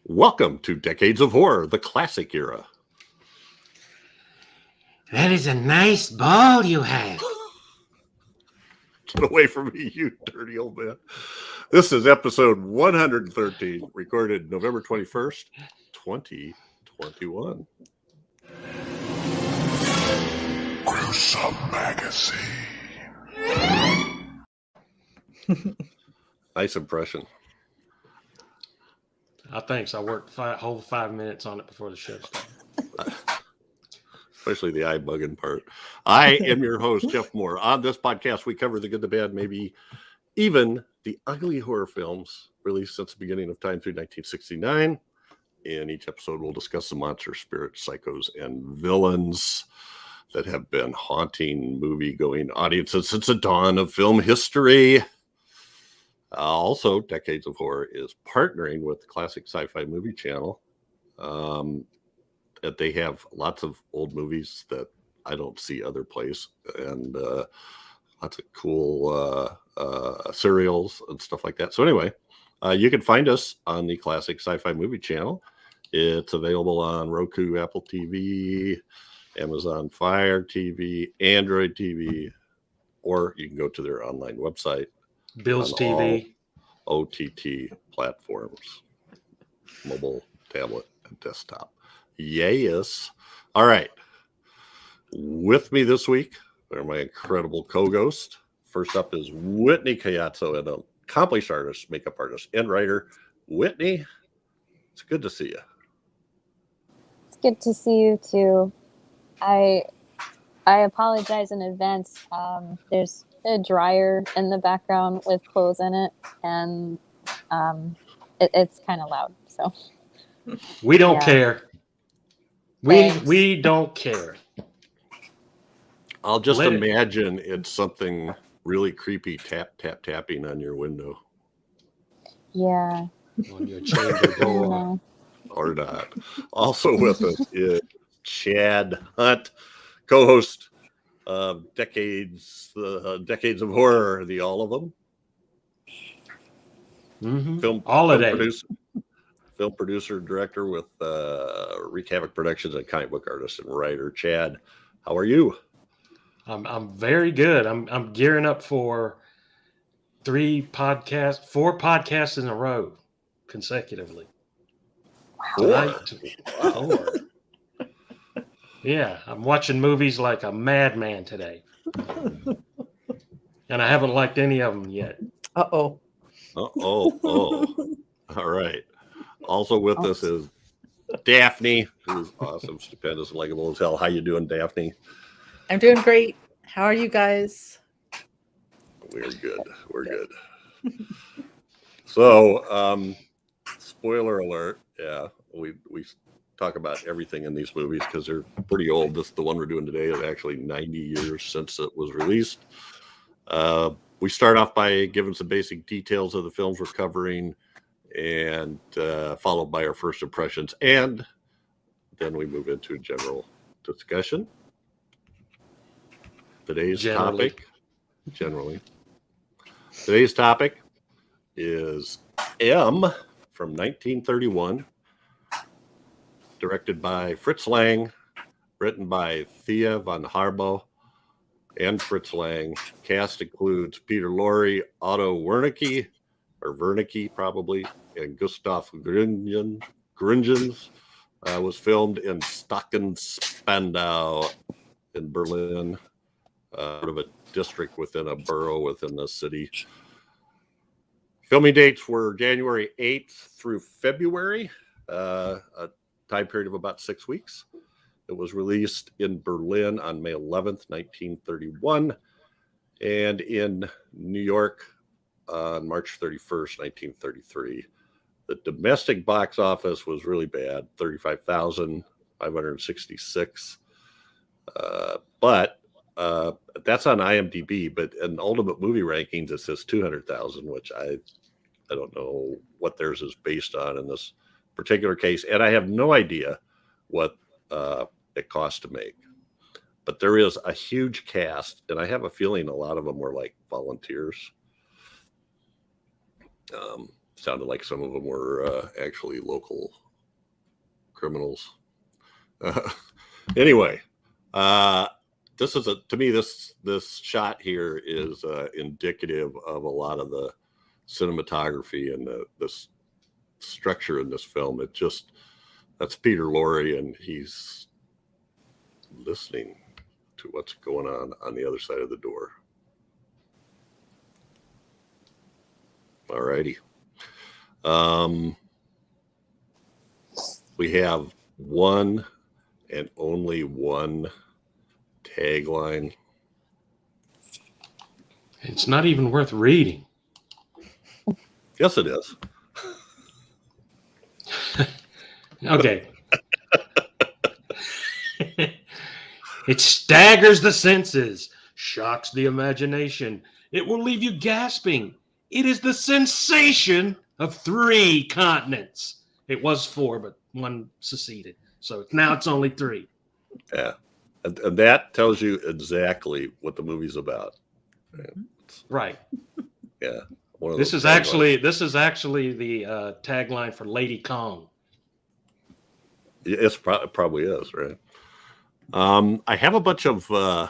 Welcome to Decades of Horror, the classic era. That is a nice ball you have. Get away from me, you dirty old man. This is episode 113, recorded November 21st, 2021. Gruesome Magazine. Nice impression. Thanks. I worked whole 5 minutes on it before the show started. Especially the eye bugging part. I am your host, Jeff Mohr. On this podcast, we cover the good, the bad, maybe even the ugly horror films released since the beginning of time through 1969. In each episode, we'll discuss the monsters, spirits, psychos, and villains that have been haunting movie-going audiences since the dawn of film history. Also, Decades of Horror is partnering with the Classic Sci-Fi Movie Channel. That they have lots of old movies that I don't see other place, and lots of cool serials and stuff like that. So anyway, you can find us on the Classic Sci-Fi Movie Channel. It's available on Roku, Apple TV, Amazon Fire TV, Android TV, or you can go to their online website. Bill's TV. OTT platforms, mobile, tablet, and desktop. Yes. All right. With me this week are my incredible co-ghost. First up is Whitney Cayatso, an accomplished artist, makeup artist, and writer. Whitney, it's good to see you. It's good to see you too. I apologize in advance. There's a dryer in the background with clothes in it, and it's kind of loud. So we don't care. We don't care. I'll just imagine it's something really creepy tapping on your window. Yeah. On your chamber door. Or not. Also with us is Chad Hunt, co-host of Decades of Horror, the all of them. Mm-hmm. Film producer, director with Wreak Havoc Productions, and comic book artist and writer. Chad, how are you? I'm very good. I'm gearing up for 4 podcasts in a row consecutively. Four. Yeah, I'm watching movies like a madman today. And I haven't liked any of them yet. Uh-oh. All right. Also with us is Daphne, who's awesome, stupendous, likable as hell. How you doing, Daphne? I'm doing great. How are you guys? We're good. So, spoiler alert. Yeah, we talk about everything in these movies because they're pretty old. The one we're doing today is actually 90 years since it was released. We start off by giving some basic details of the films we're covering, and followed by our first impressions, and then we move into a general discussion. Today's topic is M from 1931, directed by Fritz Lang, written by Thea von Harbou and Fritz Lang. Cast includes Peter Lorre, Otto Wernicke, probably, and Gustaf Gründgens. Was filmed in Stocken-Spandau in Berlin, sort of a district within a borough within the city. Filming dates were January 8th through February, a time period of about 6 weeks. It was released in Berlin on May 11th, 1931, and in New York on March 31st, 1933. The domestic box office was really bad, 35,566. But that's on IMDb, but in Ultimate Movie Rankings, it says 200,000, which I don't know what theirs is based on in this particular case. And I have no idea what it cost to make. But there is a huge cast, and I have a feeling a lot of them were like volunteers. sounded like some of them were actually local criminals. Anyway, this is to me, this shot here is indicative of a lot of the cinematography and this structure in this film. That's Peter Lorre, and he's listening to what's going on the other side of the door. All righty. We have one and only one tagline. It's not even worth reading. Yes, it is. Okay. It staggers the senses, shocks the imagination. It will leave you gasping. It is the sensation of 3 continents. It was 4, but one seceded. So now it's only 3. Yeah. And that tells you exactly what the movie's about. Right. Yeah. This is actually the tagline for Lady Kong. It probably is, right? I have a bunch of I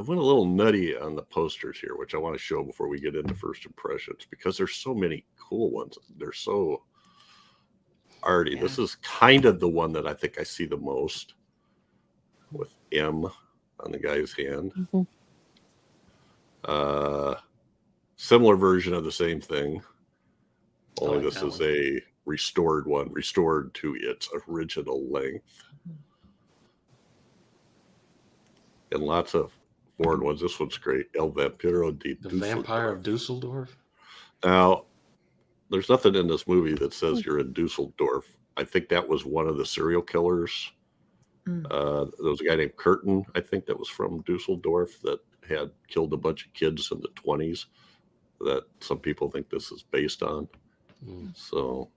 went a little nutty on the posters here, which I want to show before we get into first impressions, because there's so many cool ones. They're so arty. Yeah. This is kind of the one that I think I see the most, with M on the guy's hand. Mm-hmm. Similar version of the same thing, only this is a restored one, restored to its original length. And lots of foreign ones. This one's great. El Vapiro de The Vampire of Dusseldorf. Now, there's nothing in this movie that says you're in Dusseldorf. I think that was one of the serial killers. There was a guy named Curtin, I think, that was from Dusseldorf that had killed a bunch of kids in the 20s that some people think this is based on. So,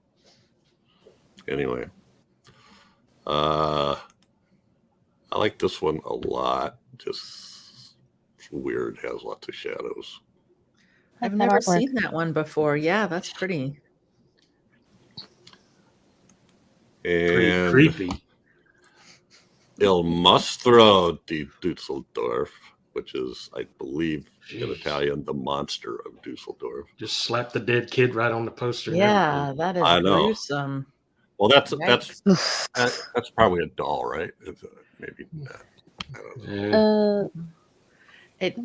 anyway. I like this one a lot. Just weird, has lots of shadows. I've never seen that one before. Yeah, that's pretty. And pretty creepy. Il Mostro di Dusseldorf, which is, I believe, in Italian, the monster of Dusseldorf. Just slap the dead kid right on the poster. Yeah, that is gruesome. Well, that's probably a doll, right? Maybe not. I don't know. It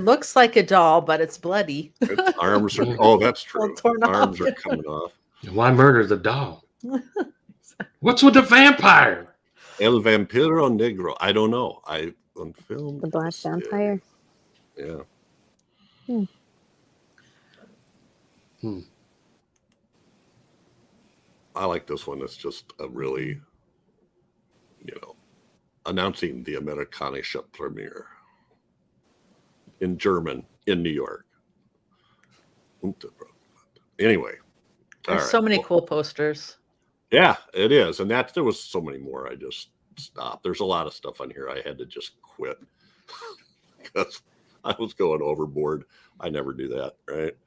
looks like a doll, but it's bloody. Its arms are that's true. Arms are coming off. Why murder the doll? What's with the vampire? El Vampiro Negro. I don't know. On film. The Black Vampire. Yeah. I like this one. It's just a really, announcing the Amerikanische premiere in German in New York. Anyway. There's so many cool posters. Yeah, it is. And there was so many more. I just stopped. There's a lot of stuff on here. I had to just quit because I was going overboard. I never do that, right?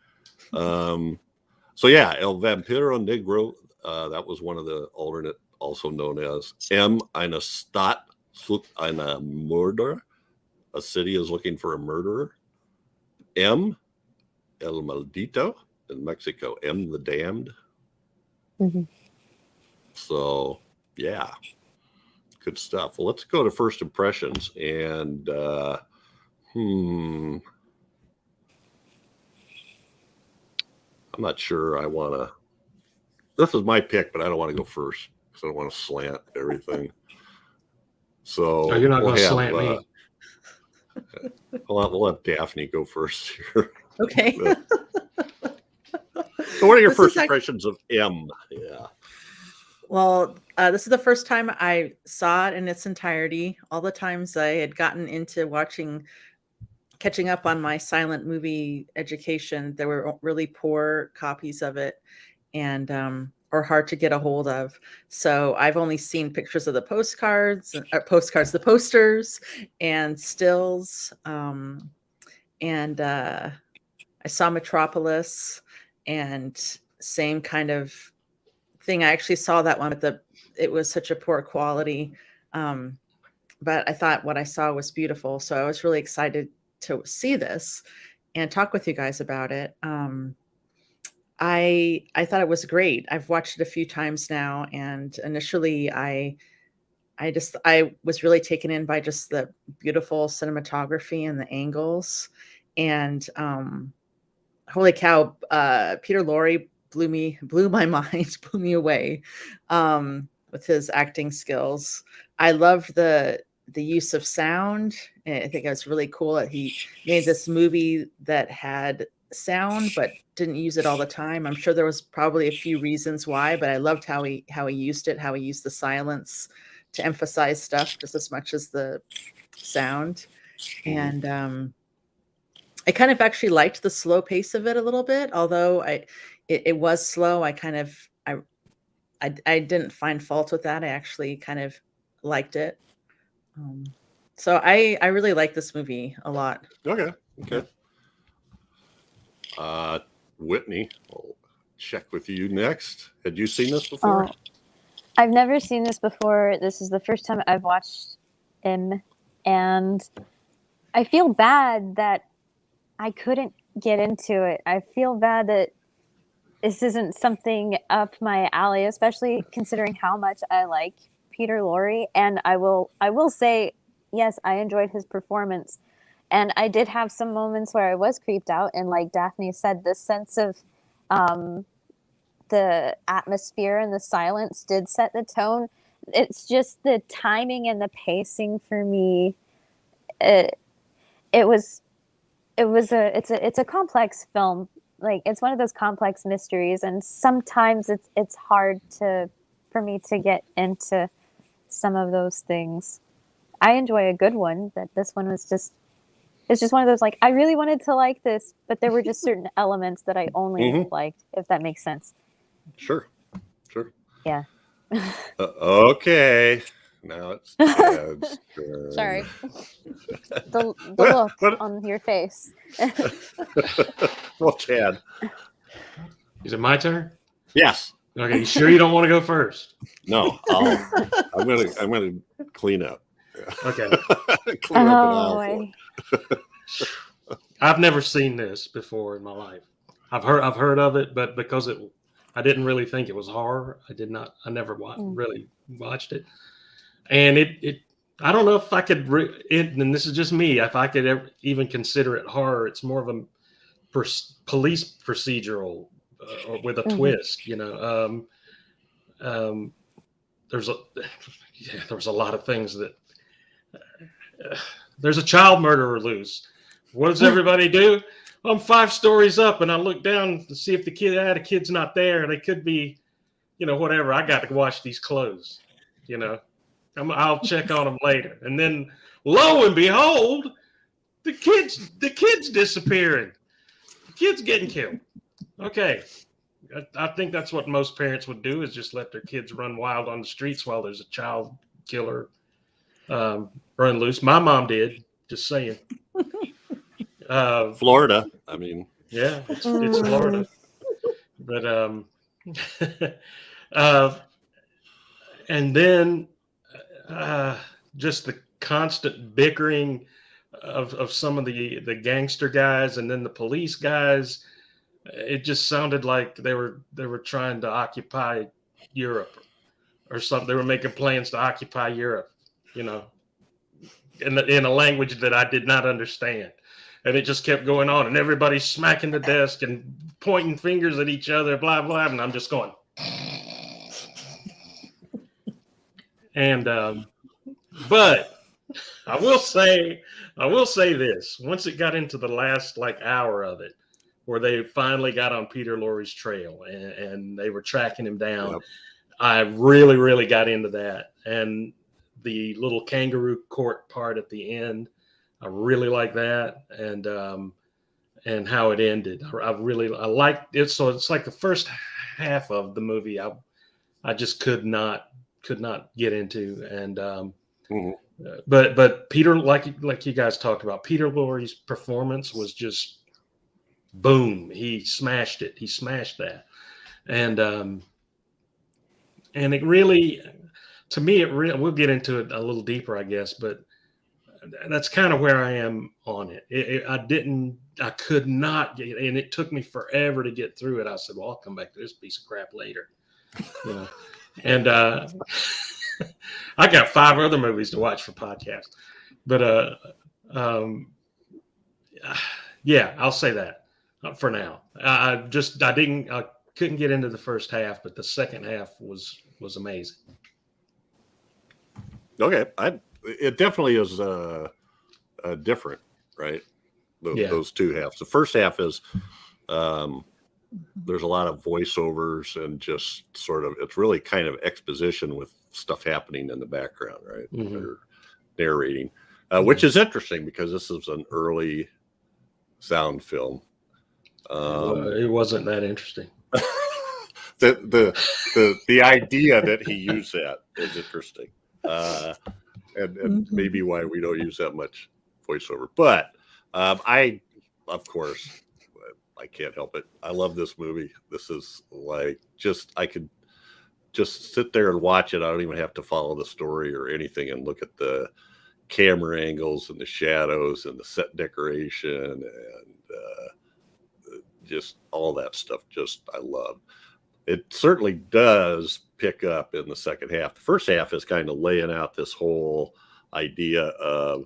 So yeah, El Vampiro Negro, that was one of the alternate, also known as M. Eine Stadt sucht eine Mörder. A city is looking for a murderer. M. El Maldito in Mexico. M. The Damned. Mm-hmm. So, yeah. Good stuff. Well, let's go to first impressions. And, I'm not sure I want to. This is my pick, but I don't want to go first because I don't want to slant everything. So you're not going to slant me. We'll have Daphne go first here. Okay. So what are your first impressions of M? Yeah. Well, this is the first time I saw it in its entirety. All the times I had gotten into catching up on my silent movie education, there were really poor copies of it and or hard to get a hold of. So I've only seen pictures of the the posters and stills. And I saw Metropolis, and same kind of thing. I actually saw that one, but it was such a poor quality. But I thought what I saw was beautiful. So I was really excited to see this and talk with you guys about it. I thought it was great. I've watched it a few times now, and initially I was really taken in by just the beautiful cinematography and the angles. And holy cow, Peter Lorre blew my mind, blew me away with his acting skills. I loved the use of sound. I think it was really cool that he made this movie that had sound but didn't use it all the time. I'm sure there was probably a few reasons why, but I loved how he used it, how he used the silence to emphasize stuff just as much as the sound. And I kind of actually liked the slow pace of it a little bit, although it was slow. I didn't find fault with that. I actually kind of liked it. So I really like this movie a lot. Okay. Whitney, I'll check with you next. Had you seen this before? Oh, I've never seen this before. This is the first time I've watched him, and I feel bad that I couldn't get into it. I feel bad that this isn't something up my alley, especially considering how much I like Peter Lorre. And I will say, yes, I enjoyed his performance. And I did have some moments where I was creeped out. And like Daphne said, the sense of the atmosphere and the silence did set the tone. It's just the timing and the pacing for me. It's a complex film. Like, it's one of those complex mysteries, and sometimes it's hard for me to get into some of those things. I enjoy a good one, but this one was just one of those, like, I really wanted to like this, but there were just certain elements that I only liked, if that makes sense. Sure. Yeah. Okay. Now it's Chad's turn. Sorry. The look on your face. Well, Chad. Is it my turn? Yes. Okay, you sure you don't want to go first? No, I'm gonna clean up. Yeah. Okay. Clean up an aisle. I've never seen this before in my life. I've heard of it, but because I didn't really think it was horror. I never really watched it. And I don't know if I could, and this is just me, if I could even consider it horror. It's more of a police procedural with a twist, you know. There was a lot of things that, there's a child murderer loose. What does everybody do? I'm 5 stories up and I look down to see if the kid's not there. They could be, you know, whatever. I got to wash these clothes, you know. I'll check on them later. And then lo and behold, the kid's disappearing. The kid's getting killed. Okay. I think that's what most parents would do, is just let their kids run wild on the streets while there's a child killer run loose. My mom did, just saying. Florida. I mean, yeah, it's Florida. But and then just the constant bickering of some of the gangster guys and then the police guys. It just sounded like they were trying to occupy Europe or something. They were making plans to occupy Europe, you know, in a language that I did not understand. And it just kept going on, and everybody's smacking the desk and pointing fingers at each other, blah, blah. And I'm just going. And, but I will say this, once it got into the last hour of it, where they finally got on Peter Lorre's trail and they were tracking him down. Yep. I really, really got into that. And the little kangaroo court part at the end, I really like that. And how it ended. I liked it. So it's like the first half of the movie, I just could not get into. And, but Peter, like you guys talked about, Peter Lorre's performance was just boom. He smashed it. He smashed that. And it really, to me, we'll get into it a little deeper, I guess, but that's kind of where I am on it. I could not get, and it took me forever to get through it. I said, well, I'll come back to this piece of crap later, you know. And I got 5 other movies to watch for podcasts, but yeah, I'll say that for now. I couldn't get into the first half, but the second half was amazing. Okay, it definitely is different, right? Those two halves. The first half is there's a lot of voiceovers and just sort of, it's really kind of exposition with stuff happening in the background, right? Mm-hmm. Or narrating, which is interesting because this is an early sound film. It wasn't that interesting. The idea that he used that is interesting, and maybe why we don't use that much voiceover. But I, of course, I can't help it. I love this movie. This is like I could just sit there and watch it. I don't even have to follow the story or anything and look at the camera angles and the shadows and the set decoration and just all that stuff. I love. It certainly does pick up in the second half. The first half is kind of laying out this whole idea of,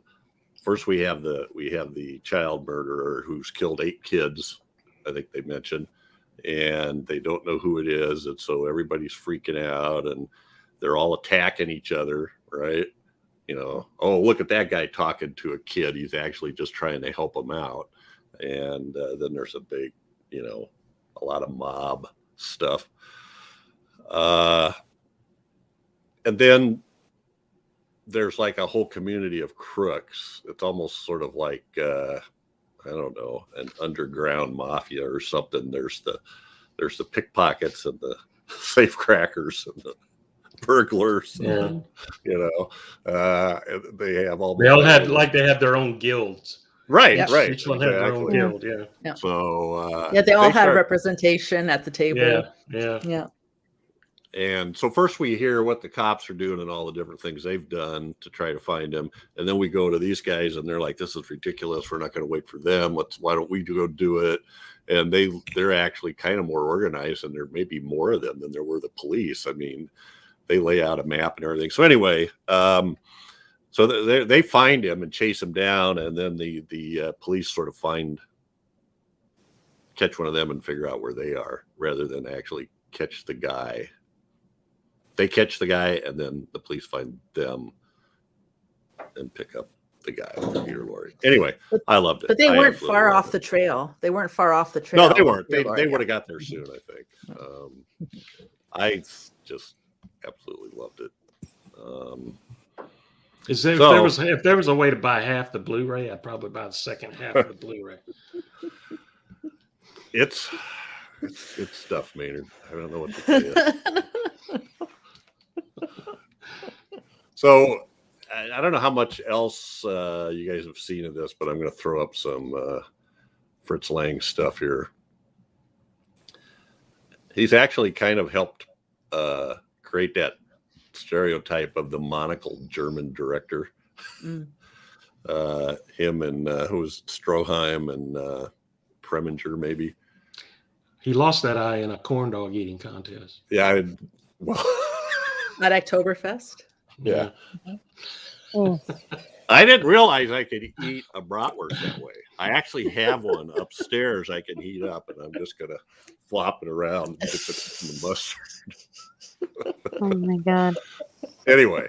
first we have the child murderer who's killed 8 kids, I think they mentioned, and they don't know who it is, and so everybody's freaking out and they're all attacking each other, right? You know, oh, look at that guy talking to a kid. He's actually just trying to help him out. And then there's a big, a lot of mob stuff. And then there's like a whole community of crooks. It's almost sort of like, I don't know, an underground mafia or something. There's the pickpockets and the safecrackers and the burglars. Yeah. They have all. They all had they had their own guilds. Right, Yep. right. Each one had their own guild. Yeah. So they all had representation at the table. Yeah. And so first we hear what the cops are doing and all the different things they've done to try to find him. And then we go to these guys and they're like, this is ridiculous. We're not going to wait for them. Why don't we go do it? And they're actually kind of more organized, and there may be more of them than there were the police. I mean, they lay out a map and everything. So anyway, so they find him and chase him down. And then the police sort of catch one of them and figure out where they are rather than actually catch the guy. They catch the guy, and then the police find them and pick up the guy, Peter Lorre. Anyway, I loved it. But they weren't far off the trail. They weren't far off the trail. No, they weren't. They would have got there soon, I think. I just absolutely loved it. If there was a way to buy half the Blu-ray, I'd probably buy the second half of the Blu-ray. It's stuff, Maynard. I don't know what to tell you. So I don't know how much else you guys have seen of this, but I'm going to throw up some Fritz Lang stuff here. He's actually kind of helped create that stereotype of the monocled German director. Him and who was Stroheim and Preminger, maybe. He lost that eye in a corn dog eating contest. Yeah. At Oktoberfest. Yeah. I didn't realize I could eat a bratwurst that way. I actually have one upstairs I can heat up, and I'm just going to flop it around and dip it in the mustard. Oh my God. Anyway.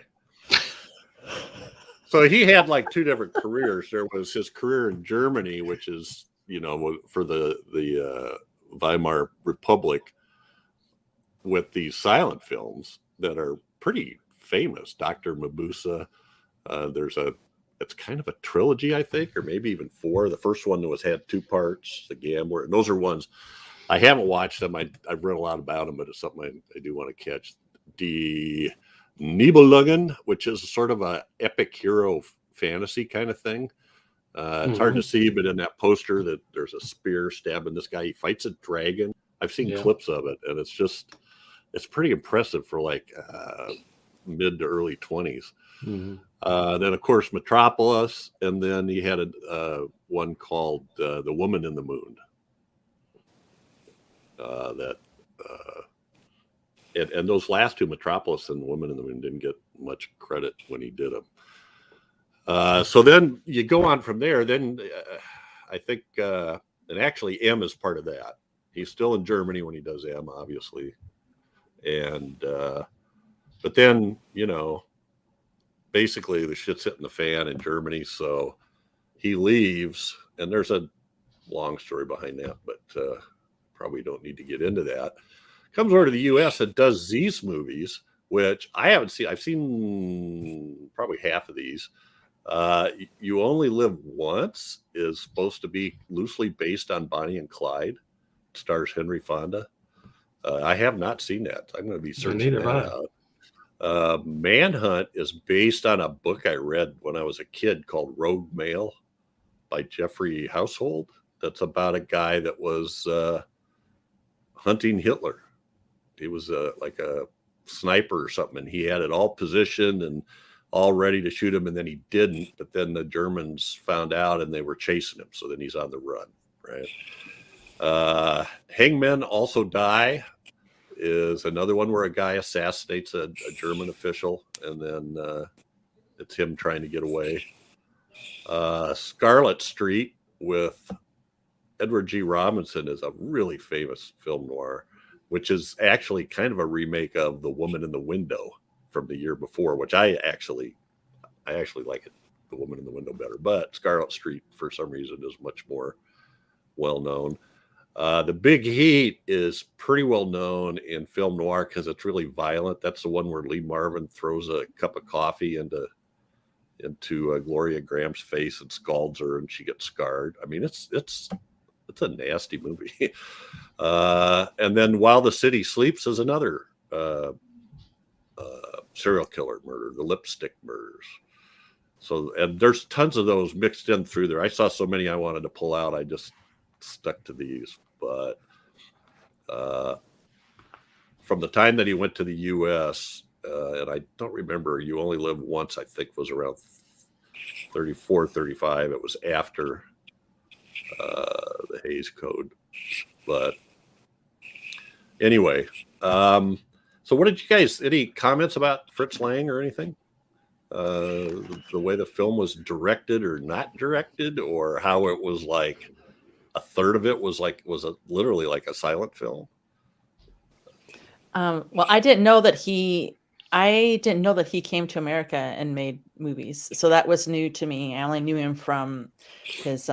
So he had like 2 different careers. There was his career in Germany, which is, for the Weimar Republic, with these silent films that are pretty famous. Dr. Mabuse. It's kind of a trilogy, I think, or maybe even 4. The first one had 2 parts, The Gambler, and those are ones I haven't watched them. I've read a lot about them, but it's something I do want to catch. Die Nibelungen, which is sort of a epic hero fantasy kind of thing. It's hard to see, but in that poster that there's a spear stabbing this guy. He fights a dragon. I've seen Yeah. clips of it, and it's pretty impressive for like mid to early 20s. Mhm. Then of course Metropolis, and then he had one called The Woman in the Moon. And those last two, Metropolis and The Woman in the Moon, didn't get much credit when he did them. So then you go on from there. Then I think, and actually M is part of that. He's still in Germany when he does M, obviously. And but then, basically the shit's hitting the fan in Germany. So he leaves, and there's a long story behind that, but probably don't need to get into that. Comes over to the U.S. and does these movies, which I haven't seen. I've seen probably half of these. You Only Live Once is supposed to be loosely based on Bonnie and Clyde. It stars Henry Fonda. I have not seen that. I'm going to be searching that out. Manhunt is based on a book I read when I was a kid called Rogue Male by Jeffrey Household. That's about a guy that was hunting Hitler. He was like a sniper or something, and he had it all positioned and all ready to shoot him, and then he didn't. But then the Germans found out, and they were chasing him. So then he's on the run, right? Hangmen Also Die is another one where a guy assassinates a German official, and then it's him trying to get away. Scarlett Street with Edward G. Robinson is a really famous film noir, which is actually kind of a remake of The Woman in the Window from the year before, which I actually like it, The Woman in the Window, better. But Scarlet Street, for some reason, is much more well known. The Big Heat is pretty well known in film noir because it's really violent. That's the one where Lee Marvin throws a cup of coffee into Gloria Graham's face and scalds her, and she gets scarred. I mean, it's a nasty movie. And then While the City Sleeps is another serial killer murder, the Lipstick Murders. So, and there's tons of those mixed in through there. I saw so many I wanted to pull out. I just stuck to these. But from the time that he went to the U.S., and I don't remember, You Only Live Once, I think was around 34, 35. It was after the Hays Code. But anyway, so what did you guys, any comments about Fritz Lang or anything? The way the film was directed or not directed, or how it was like a third of it was literally like a silent film? Well, I didn't know that he came to America and made movies. So that was new to me. I only knew him from his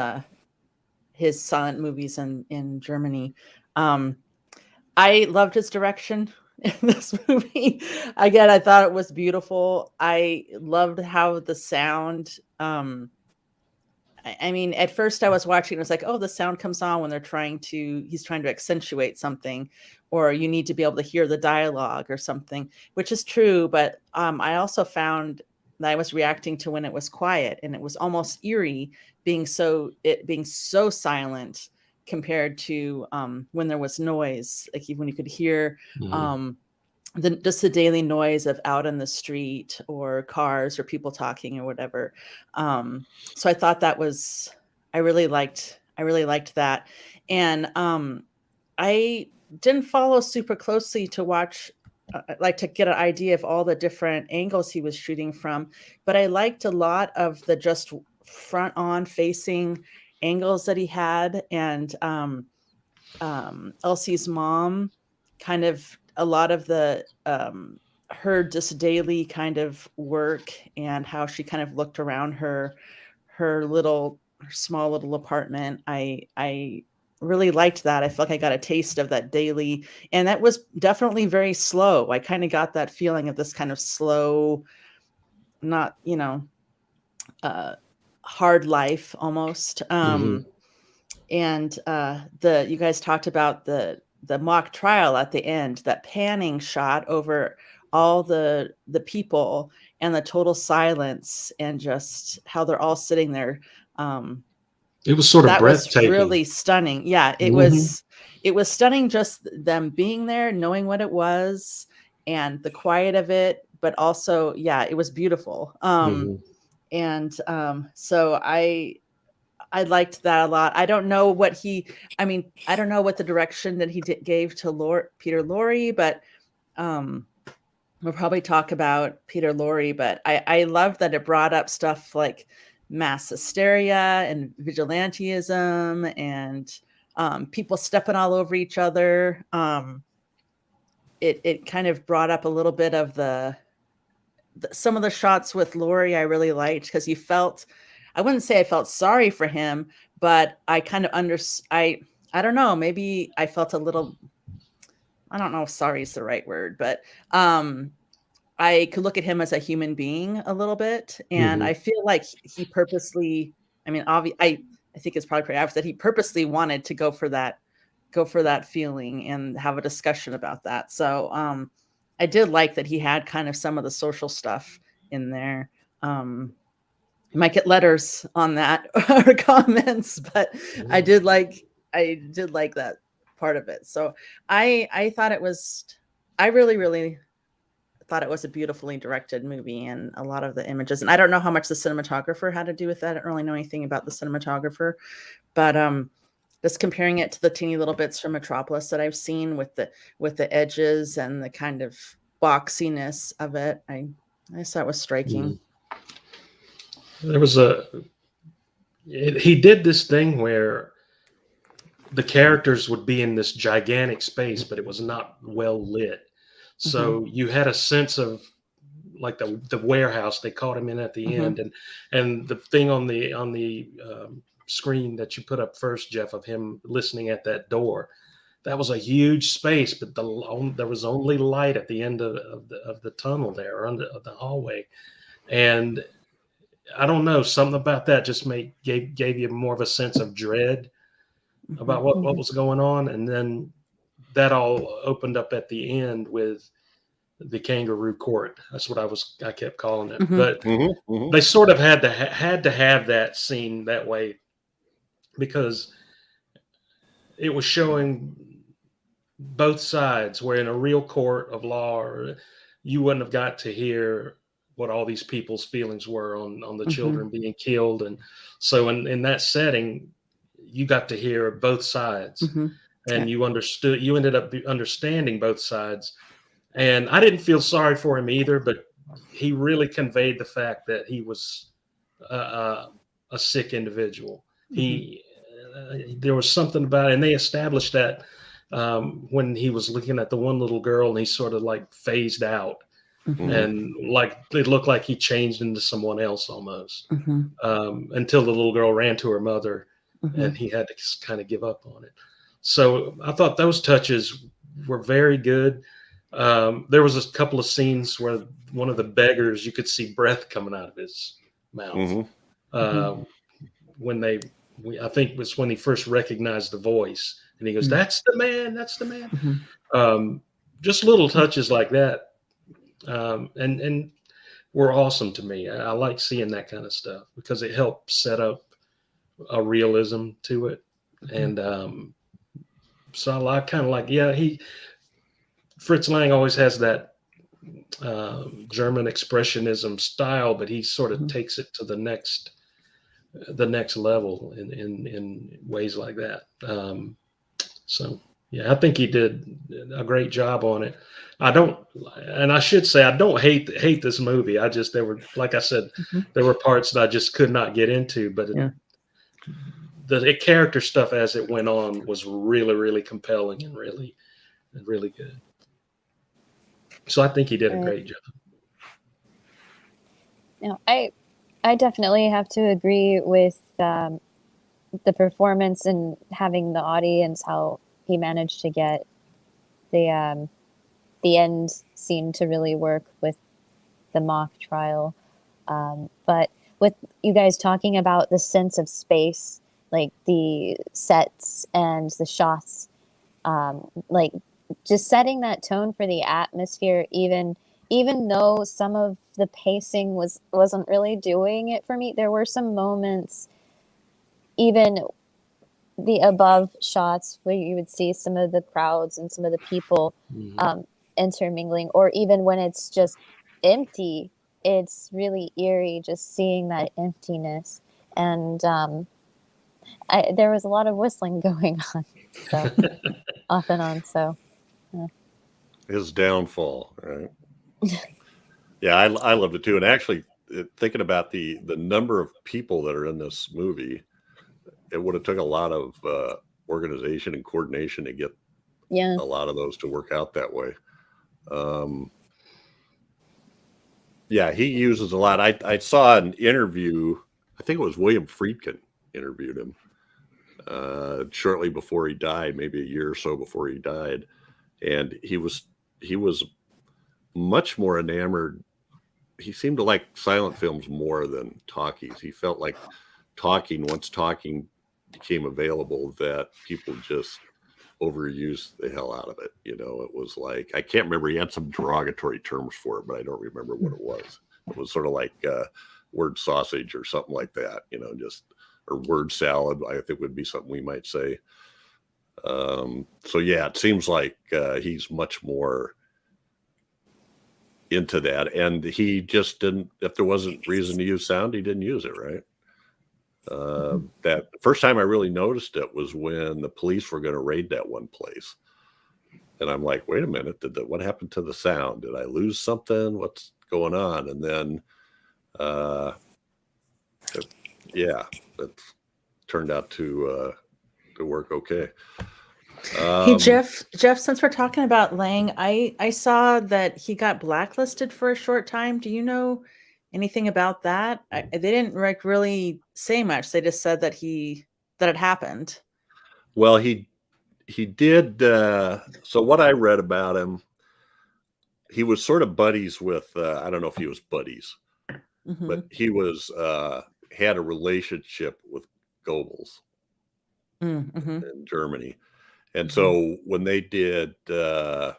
silent movies in Germany. I loved his direction in this movie. Again, I thought it was beautiful. I loved how the sound, I mean, at first I was watching, it was like, oh, the sound comes on when he's trying to accentuate something, or you need to be able to hear the dialogue or something, which is true. But I also found that I was reacting to when it was quiet, and it was almost eerie being so silent compared to when there was noise, like when you could hear just the daily noise of out in the street or cars or people talking or whatever. So I thought I really liked that. And I didn't follow super closely to watch, like to get an idea of all the different angles he was shooting from, but I liked a lot of the just front on facing angles that he had. And Elsie's mom, kind of a lot of the her just daily kind of work and how she kind of looked around her small little apartment. I really liked that. I felt like I got a taste of that daily, and that was definitely very slow. I kind of got that feeling of this kind of slow, not, hard life almost. And you guys talked about the mock trial at the end, that panning shot over all the people and the total silence, and just how they're all sitting there It was sort of that was breathtaking. really stunning. Yeah, it was stunning, just them being there, knowing what it was, and the quiet of it, but also, yeah, it was beautiful. And so I liked that a lot. I don't know what I don't know what the direction that he gave to Peter Lorre, but we'll probably talk about Peter Lorre. But I love that it brought up stuff like mass hysteria and vigilantism and people stepping all over each other. It kind of brought up a little bit of some of the shots with Lorre I really liked, because you felt, I wouldn't say I felt sorry for him, but I kind of I don't know, maybe I felt a little, I don't know if sorry is the right word, but I could look at him as a human being a little bit. And I feel like he purposely, I mean, I think it's probably pretty obvious that he purposely wanted to go for that feeling and have a discussion about that. So I did like that he had kind of some of the social stuff in there. You might get letters on that or comments, but I did like that part of it. So I thought it was, I really thought it was a beautifully directed movie, and a lot of the images, and I don't know how much the cinematographer had to do with that. I don't really know anything about the cinematographer, but just comparing it to the teeny little bits from Metropolis that I've seen with the edges and the kind of boxiness of it, I thought it was striking. There was he did this thing where the characters would be in this gigantic space, but it was not well lit. So you had a sense of like the warehouse they caught him in at the end, and the thing on the screen that you put up first, Jeff, of him listening at that door. That was a huge space, but there was only light at the end of the tunnel there, or under the hallway, and I don't know, something about that just gave you more of a sense of dread about what was going on. And then that all opened up at the end with the kangaroo court. That's what I kept calling it. But they sort of had to have that scene that way, because it was showing both sides, where in a real court of law, you wouldn't have got to hear what all these people's feelings were on the children being killed. And so in that setting, you got to hear both sides, and you ended up understanding both sides. And I didn't feel sorry for him either, but he really conveyed the fact that he was a sick individual. There was something about it, and they established that when he was looking at the one little girl and he sort of like phased out. And like it looked like he changed into someone else almost, until the little girl ran to her mother, and he had to kind of give up on it. So I thought those touches were very good. There was a couple of scenes where one of the beggars, you could see breath coming out of his mouth. I think it was when he first recognized the voice, and he goes, "That's the man, that's the man." Just little touches like that. And were awesome to me. I like seeing that kind of stuff because it helps set up a realism to it. And so I kind of like, Fritz Lang always has that German expressionism style, but he sort of takes it to the next level in ways like that. So yeah, I think he did a great job on it. I should say I don't hate this movie. There were, like I said, there were parts that I just could not get into, but the character stuff as it went on was really, really compelling and really, really good. So I think he did a great job. I definitely have to agree with the performance and having the audience, how he managed to get the end scene to really work with the mock trial. But with you guys talking about the sense of space, like the sets and the shots, like just setting that tone for the atmosphere, even though some of the pacing wasn't really doing it for me, there were some moments, even the above shots where you would see some of the crowds and some of the people intermingling, or even when it's just empty, it's really eerie just seeing that emptiness. And there was a lot of whistling going on, so off and on. So his downfall, right? Yeah, I loved it too. And actually, thinking about the number of people that are in this movie, it would have took a lot of organization and coordination to get a lot of those to work out that way. Yeah, he uses a lot. I saw an interview. I think it was William Friedkin interviewed him shortly before he died, maybe a year or so before he died, and he was much more enamored. He seemed to like silent films more than talkies. He felt like once talking became available, that people just overused the hell out of it. You know, it was like, I can't remember. He had some derogatory terms for it, but I don't remember what it was. It was sort of like word sausage or something like that, you know, just, or word salad, I think would be something we might say. So yeah, it seems like he's much more into that, and he just didn't, if there wasn't reason to use sound, he didn't use it, right? That first time I really noticed it was when the police were going to raid that one place, and I'm like, wait a minute, what happened to the sound? Did I lose something? What's going on? And then it turned out to work okay. Hey, Jeff, since we're talking about Lang, I saw that he got blacklisted for a short time. Do you know anything about that? They didn't really say much. They just said that it happened. Well, he did. So what I read about him, he was sort of buddies with, I don't know if he was buddies, but he was, had a relationship with Goebbels in Germany. And so when they did, what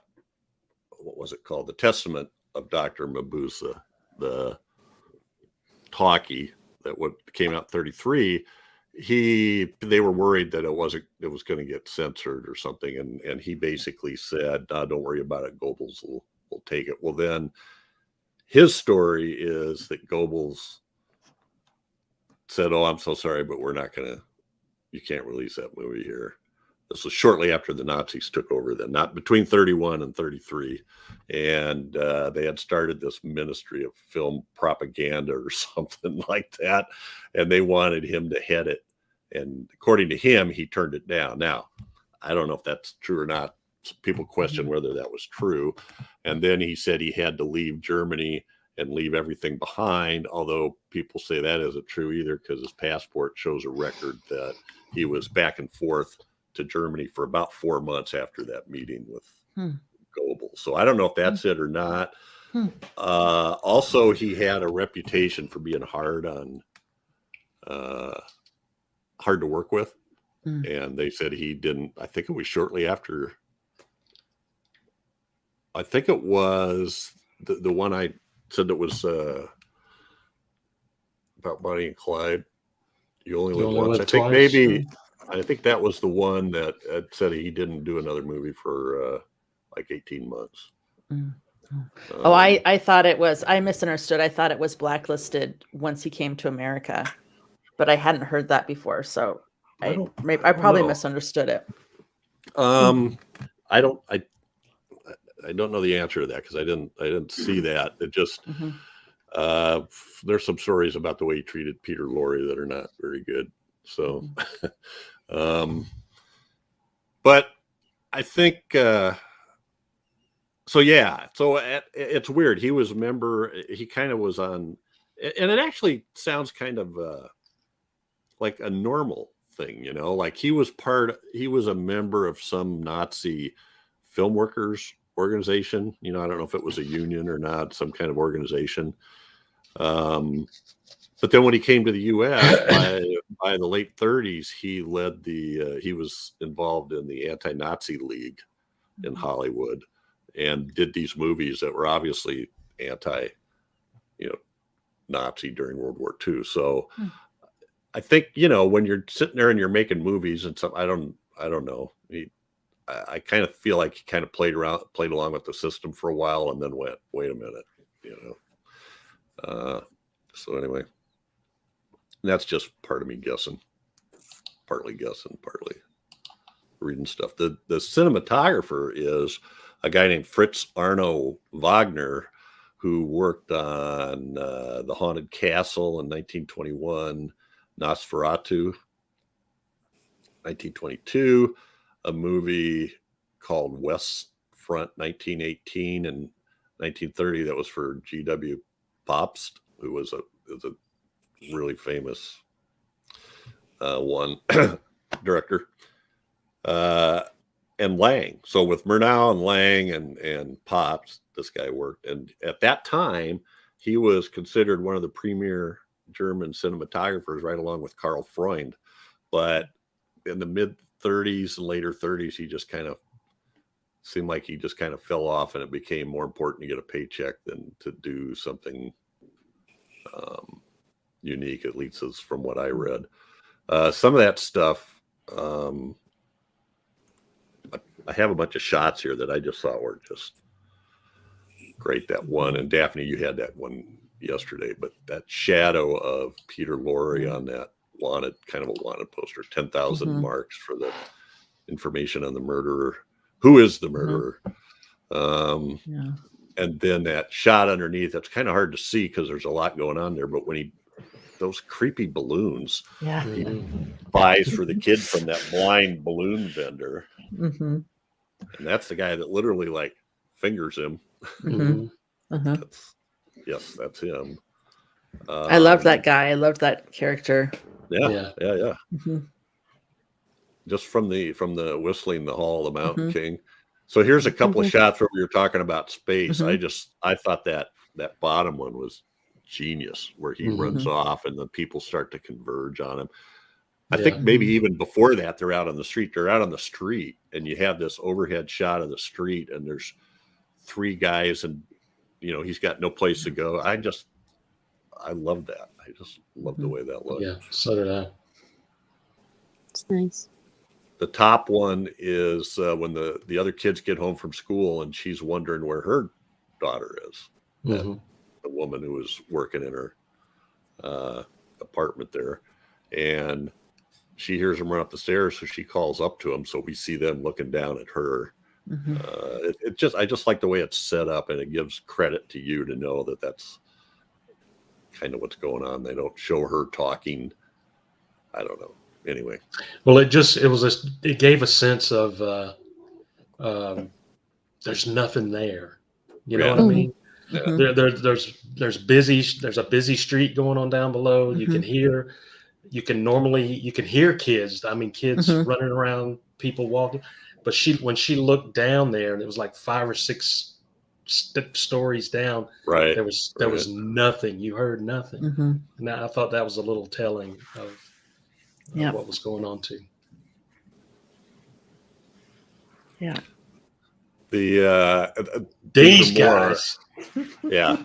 was it called? The Testament of Dr. Mabuse, the talkie that came out in 1933, they were worried that it was going to get censored or something. And he basically said, don't worry about it. Goebbels will take it. Well, then his story is that Goebbels said, oh, I'm so sorry, but you can't release that movie here. This was shortly after the Nazis took over, then, not between 1931 and 1933. And they had started this Ministry of Film Propaganda or something like that. And they wanted him to head it. And according to him, he turned it down. Now, I don't know if that's true or not. People question whether that was true. And then he said he had to leave Germany and leave everything behind, although people say that isn't true either, because his passport shows a record that he was back and forth to Germany for about 4 months after that meeting with Goebbels. So I don't know if that's it or not. Also, he had a reputation for being hard to work with. And they said he didn't, I think it was shortly after, I think it was the one I said that was about Bonnie and Clyde. You only live once. I think that was the one that said he didn't do another movie for like 18 months. I thought it was, I misunderstood. I thought it was blacklisted once he came to America, but I hadn't heard that before. So I probably misunderstood it. I don't know the answer to that, because I didn't see that. It just there's some stories about the way he treated Peter Lorre that are not very good. So, but I think so. Yeah. So it's weird. He was a member. He kind of was on, and it actually sounds kind of like a normal thing, you know. Like he was a member of some Nazi film workers organization. You know, I don't know if it was a union or not, some kind of organization. But then when he came to the U.S. by the late 1930s, he led he was involved in the anti-Nazi League in Hollywood and did these movies that were obviously Nazi during World War II. So I think, you know, when you're sitting there and you're making movies and stuff, I don't know. I kind of feel like he kind of played along with the system for a while and then went, wait a minute, you know. So anyway, that's just part of me guessing, partly reading stuff. The cinematographer is a guy named Fritz Arno Wagner, who worked on The Haunted Castle in 1921, Nosferatu, 1922, a movie called West Front, 1918, and 1930 that was for G.W. Pabst, who was a really famous director. And Lang. So with Murnau and Lang and Pabst, this guy worked. And at that time, he was considered one of the premier German cinematographers, right along with Karl Freund. But in the mid 30s and later 30s, he just kind of seemed like he just kind of fell off, and it became more important to get a paycheck than to do something unique, at least as from what I read. Some of that stuff, I have a bunch of shots here that I just thought were just great. That one, and Daphne, you had that one yesterday, but that shadow of Peter Lorre on that kind of a wanted poster, 10,000 marks for the information on the murderer. Who is the murderer? And then that shot underneath, that's kind of hard to see because there's a lot going on there, but when those creepy balloons he buys for the kid from that blind balloon vendor. And that's the guy that literally like fingers him. That's him. I love that guy. I loved that character. Yeah. Just from the whistling the Hall of the Mountain King. So here's a couple of shots where we were talking about space. I thought that bottom one was genius, where he runs off and the people start to converge on him. I think maybe even before that, they're out on the street. They're out on the street, and you have this overhead shot of the street, and there's three guys, and you know he's got no place to go. I love that. I just love the way that looks. Yeah, so did I. It's nice. The top one is when the other kids get home from school, and she's wondering where her daughter is. The woman who was working in her apartment there, and she hears him run up the stairs, so she calls up to him. So we see them looking down at her. I just like the way it's set up, and it gives credit to you to know that that's kind of what's going on. They don't show her talking. I don't know. Anyway, well, it gave a sense of there's nothing there. You know what I mean? Yeah. There's a busy street going on down below. You can hear kids. I mean, kids running around, people walking. But when she looked down there, and it was like 5 or 6 stories down. Right. There was nothing. You heard nothing. And I thought that was a little telling of what was going on too. Yeah. These guys. Yeah.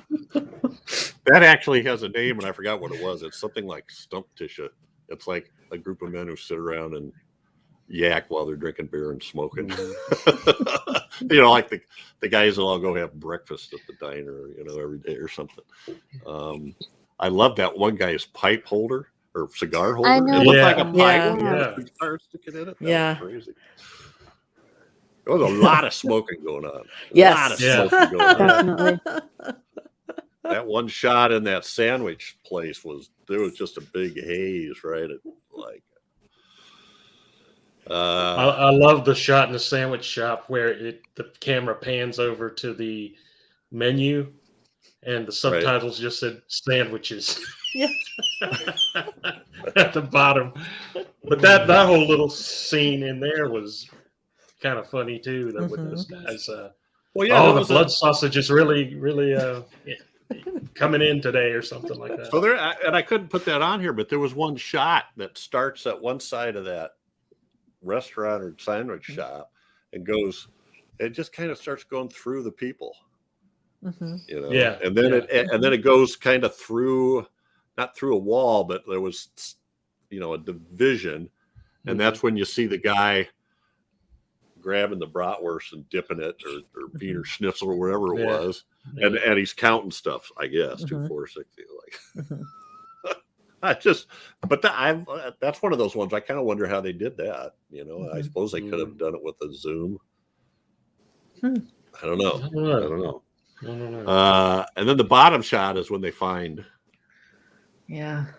That actually has a name, and I forgot what it was. It's something like Stump Tisha. It's like a group of men who sit around and yak while they're drinking beer and smoking. You know, like the guys that all go have breakfast at the diner, you know, every day or something. I love that one guy's pipe holder or cigar holder. I know. It looked like a pipe Yeah. with a cigar sticking in it. That Yeah. was crazy. There was a lot of smoking going on. Yes. A lot of smoking going on. Definitely. That one shot in that sandwich place there was just a big haze, right? I love the shot in the sandwich shop where the camera pans over to the menu and the subtitles just said sandwiches. Yeah. At the bottom. But that whole little scene in there was kind of funny too. That with those guys. The blood sausage is really, really coming in today or something like that. So and I couldn't put that on here, but there was one shot that starts at one side of that restaurant or sandwich shop and it just kind of starts going through the people. You know, and then it goes kind of through, not through a wall, but there was a division, and that's when you see the guy grabbing the bratwurst and dipping it, or Wiener Schnitzel or whatever it was, and he's counting stuff. I guess 2, 4, 6. That's one of those ones. I kind of wonder how they did that. I suppose they could have done it with a zoom. I don't know. And then the bottom shot is when they find Peter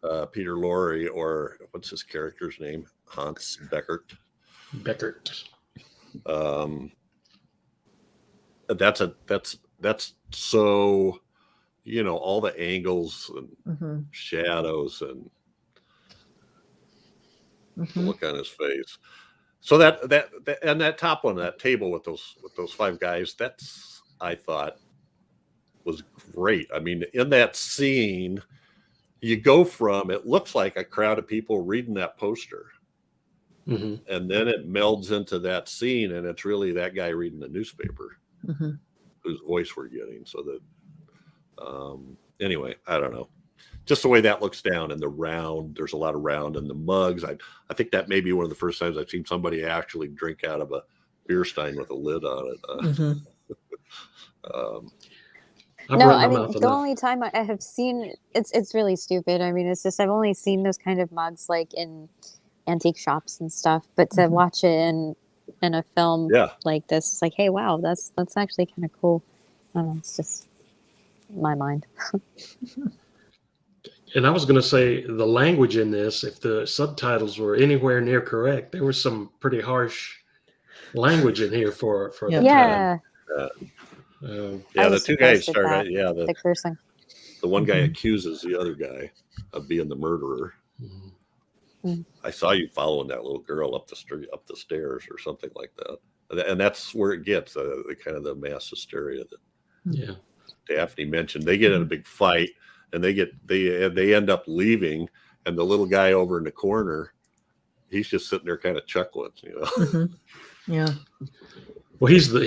Lorre, or what's his character's name? Hans Beckert. That's so, all the angles and shadows and the look on his face. So that and that top one, that table with those 5 guys, that's, I thought, was great. I mean, in that scene, you go from, it looks like a crowd of people reading that poster. And then it melds into that scene, and it's really that guy reading the newspaper whose voice we're getting. So that, anyway, I don't know. Just the way that looks down, and the round, there's a lot of round in the mugs. I think that may be one of the first times I've seen somebody actually drink out of a beer stein with a lid on it. No, I mean, the only time I have seen, it's really stupid. I mean, it's just, I've only seen those kind of mugs like in antique shops and stuff, but to watch it in a film like this, it's like, hey, wow, that's actually kind of cool. I don't know, it's just my mind. And I was going to say, the language in this, if the subtitles were anywhere near correct, there was some pretty harsh language in here for the time. The 2 guys started. The cursing. The one guy accuses the other guy of being the murderer. I saw you following that little girl up the stairs or something like that, and that's where it gets the kind of the mass hysteria that Daphne mentioned. They get in a big fight, and they end up leaving, and the little guy over in the corner, he's just sitting there kind of chuckling, Well, he's the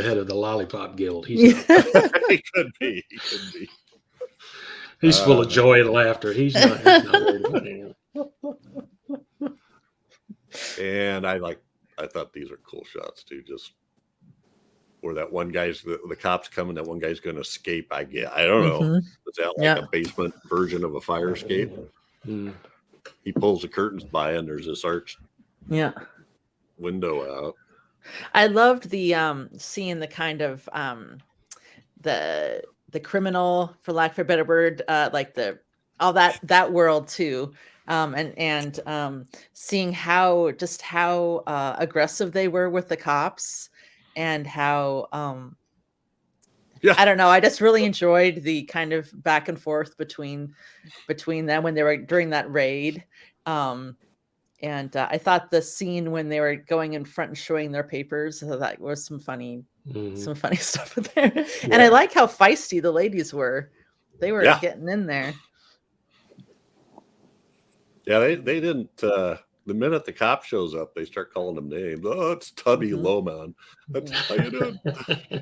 head of the Lollipop Guild. He could be. He's full of joy and laughter. He's not worried about anything. And I thought these are cool shots too. Just where that one guy's the cops coming, that one guy's going to escape. I don't know. Is that like a basement version of a fire escape? He pulls the curtains by, and there's this arched window out. I loved the seeing the kind of the criminal, for lack of a better word, like all that world too, and seeing how aggressive they were with the cops, and how I don't know, I just really enjoyed the kind of back and forth between them when they were during that raid. And I thought the scene when they were going in front and showing their papers, that was some funny stuff in there. Yeah. And I like how feisty the ladies were. They were getting in there. Yeah, they didn't. The minute the cop shows up, they start calling them names. Oh, it's Tubby Lohmann. That's how you do.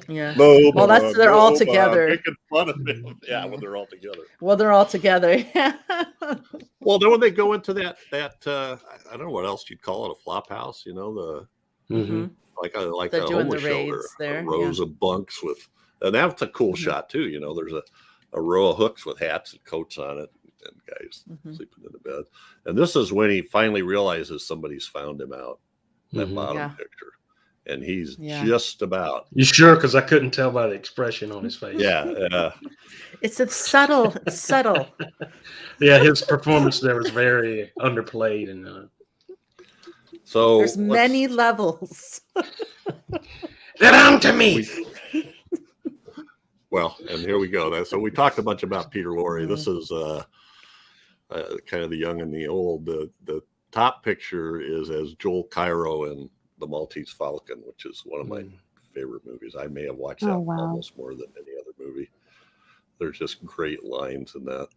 Lohmann, well, they're all together. Making fun of him. Yeah, when they're all together. Well, they're all together. Well, then when they go into that I don't know what else you'd call it, a flop house, like they're a homeless shelter, there. Rows of bunks with, and that's a cool shot too. There's a row of hooks with hats and coats on it, and guys sleeping in the bed. And this is when he finally realizes somebody's found him out. That bottom picture, and he's just about. You sure? Because I couldn't tell by the expression on his face. Yeah. It's subtle. Yeah, his performance there was very underplayed, and so there's many levels. Get on to me. Well, and here we go. So we talked a bunch about Peter Lorre. This is kind of the young and the old. The top picture is as Joel Cairo in The Maltese Falcon, which is one of my favorite movies. I may have watched that almost more than any other movie. There's just great lines in that.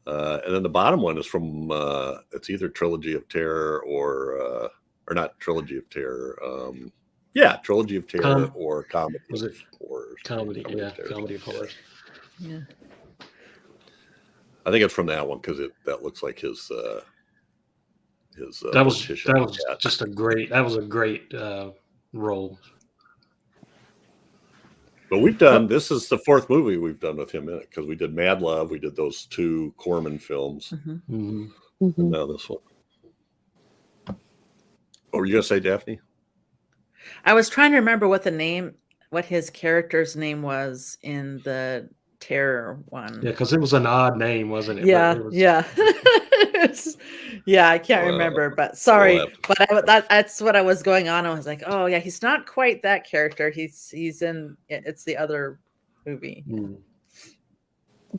And then the bottom one is from it's either Trilogy of Terror or not Trilogy of Terror. Trilogy of Terror or Comedy. Was it Horrors? Comedy of Horrors. Yeah. I think it's from that one because that looks like his. That was hat. just a great role. But we've done this is the fourth movie we've done with him in it because we did Mad Love, we did those 2 Corman films, and now this one. What were you gonna say, Daphne? I was trying to remember what his character's name was in the Terror one. Yeah, because it was an odd name, wasn't it? Yeah, But it was, yeah. Yeah, I can't remember, but sorry. But that's what I was going on. I was like, oh yeah, he's not quite that character. He's in it's the other movie.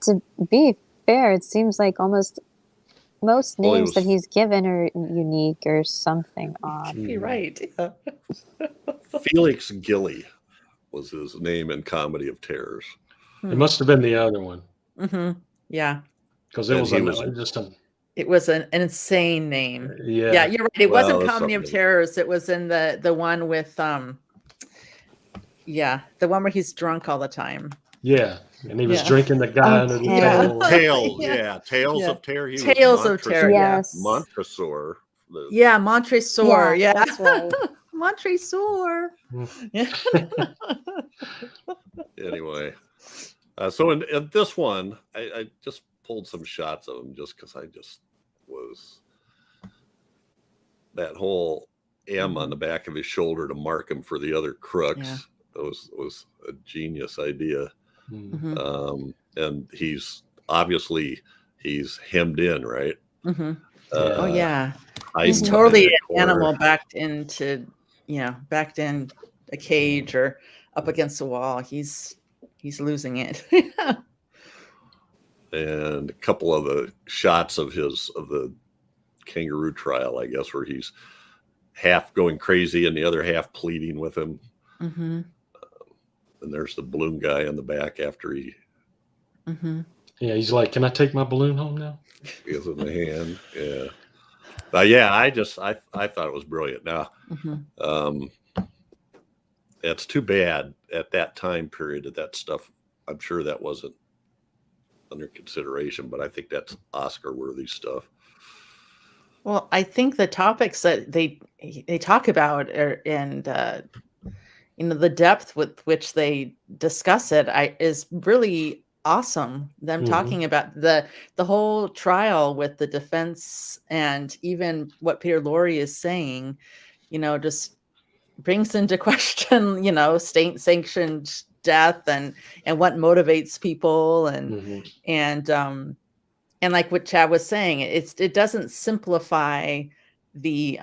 To be fair, it seems like almost most names that he's given are unique or something odd. You're right. Yeah. Felix Gilly was his name in Comedy of Terrors. It must have been the other one. Yeah, because it was an insane name. Yeah, you're right. It wasn't Comedy of Terrors. It was in the one with the one where he's drunk all the time. Yeah, and he was drinking the guy under the table. Tales of Terror. Tales of Terror. Yes. Montresor. Montresor. Yeah, that's right. Montresor. Anyway, so in this one, I just pulled some shots of him just because I just was that whole M on the back of his shoulder to mark him for the other crooks. Yeah. That was a genius idea. And he's obviously hemmed in, right? He's totally an animal backed in a cage or up against a wall. He's losing it. And a couple of the shots of the kangaroo trial, I guess, where he's half going crazy and the other half pleading with him. And there's the balloon guy in the back after he. Yeah, he's like, "Can I take my balloon home now?" He gives him a hand. Yeah. But yeah, I thought it was brilliant. Now, it's too bad at that time period that stuff. I'm sure that wasn't under consideration, but I think that's Oscar-worthy stuff. Well, I think the topics that they talk about and the depth with which they discuss it is really awesome. Them talking about the whole trial with the defense and even what Peter Lorre is saying, just brings into question, state-sanctioned death and what motivates people and like what Chad was saying, it doesn't simplify the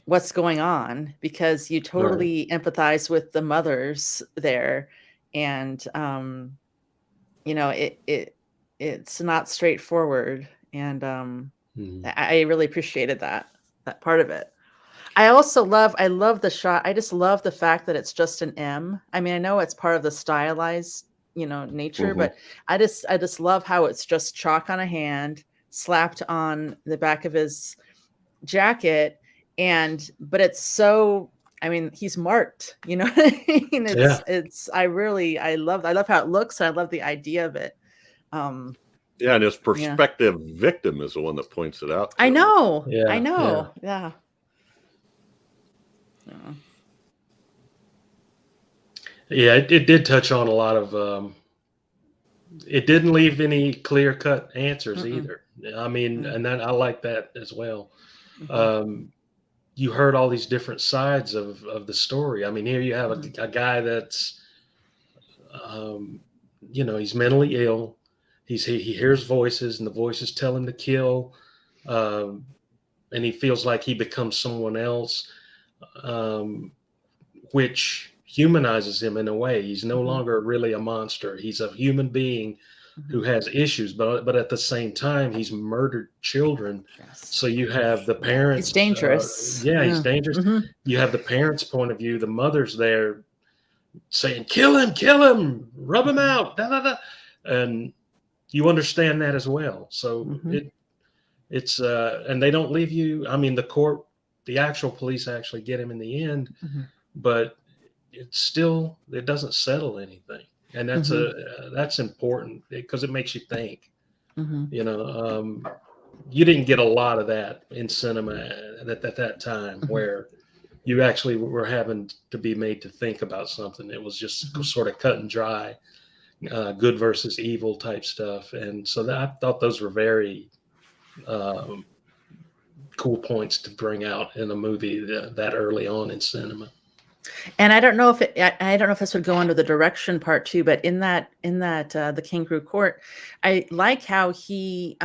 what's going on because you totally empathize with the mothers there, and it's not straightforward, and I really appreciated that part of it. I love the shot. I just love the fact that it's just an M. I mean, I know it's part of the stylized, nature, but I just love how it's just chalk on a hand slapped on the back of his jacket, but it's so. I mean, he's marked. You know what I mean? I love how it looks. I love the idea of it. And his prospective victim is the one that points it out. I know. Yeah. I know. Yeah. Yeah, it did touch on a lot of. It didn't leave any clear-cut answers either. I mean, and that I like that as well. You heard all these different sides of the story. I mean, here you have a guy that's, he's mentally ill. He hears voices, and the voices tell him to kill, and he feels like he becomes someone else, which humanizes him in a way. He's no longer really a monster. He's a human being who has issues, but at the same time, he's murdered children. Yes. So you have the parents. He's dangerous. He's dangerous. You have the parents' point of view. The mother's there saying, kill him, rub him out, da, da, da. And you understand that as well. So it's and they don't leave you. I mean, the actual police actually get him in the end, but it doesn't settle anything. And that's important because it makes you think. Mhm. You know, you didn't get a lot of that in cinema at that time, where you actually were having to be made to think about something. It was just sort of cut and dry, good versus evil type stuff. And so I thought those were very cool points to bring out in a movie that early on in cinema. And I don't know if I don't know if this would go under the direction part too, but in that the Kangaroo Court, I like how he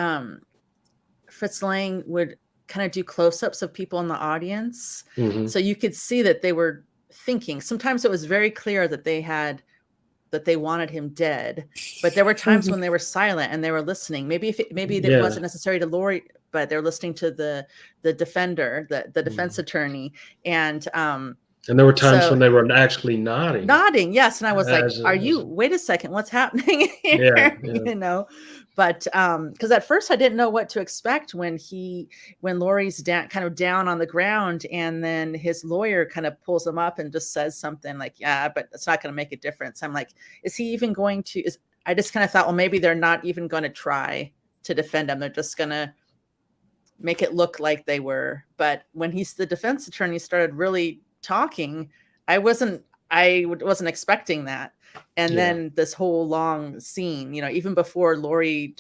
Fritz Lang would kind of do close-ups of people in the audience, so you could see that they were thinking. Sometimes it was very clear that they wanted him dead, but there were times when they were silent and they were listening. Maybe it wasn't necessary to Lorre, but they're listening to the defender, the defense attorney, and there were times when they were actually nodding. Yes, and I was like, wait a second, what's happening here? Yeah. You know, but because at first I didn't know what to expect when Lorre's kind of down on the ground, and then his lawyer kind of pulls him up and just says something like, yeah, but it's not going to make a difference. I'm like, is he even going to? I just kind of thought, well, maybe they're not even going to try to defend him. They're just going to make it look like they were. But when the defense attorney started really talking, I wasn't expecting that. And then this whole long scene, you know, even before Lorre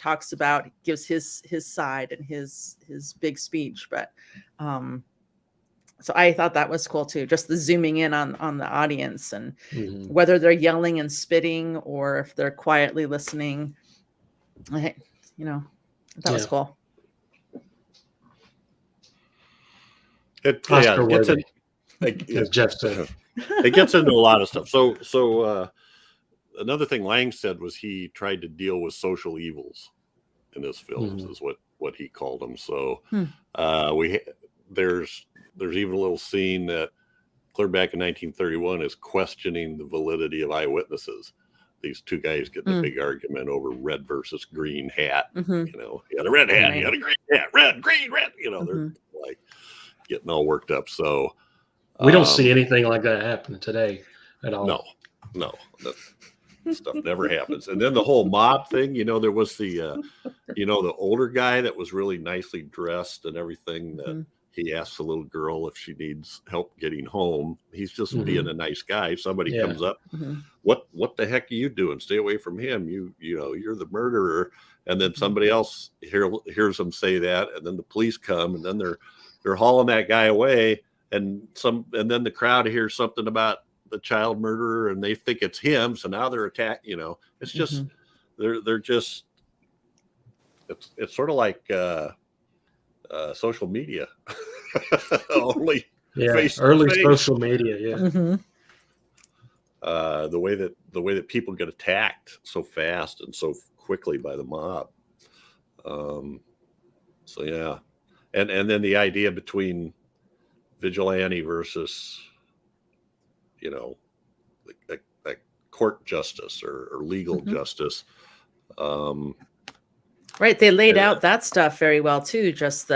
gives his side and his big speech. But so I thought that was cool too, just the zooming in on the audience, and whether they're yelling and spitting or if they're quietly listening. That was cool. As Jeff said. It gets into a lot of stuff. So another thing Lang said was he tried to deal with social evils in his films, is what he called them. So there's even a little scene that clear back in 1931 is questioning the validity of eyewitnesses. These two guys get in a big argument over red versus green hat. You know, he had a red hat, he had a green hat, red, green, red. You know, they're like getting all worked up. So we don't see anything like that happen today at all. No, that stuff never happens. And then the whole mob thing, you know, there was the the older guy that was really nicely dressed and everything, that he asks the little girl if she needs help getting home. He's just being a nice guy. Somebody comes up, what the heck are you doing? Stay away from him. You're the murderer. And then somebody else hears him say that, and then the police come, and then they're hauling that guy away, and then the crowd hears something about the child murderer, and they think it's him, so now they're attacked. You know, it's just they're just it's sort of like social media. Only early social media. The way that people get attacked so fast and so quickly by the mob. And then the idea between vigilante versus like court justice or legal justice. Right. They laid out that stuff very well too. Just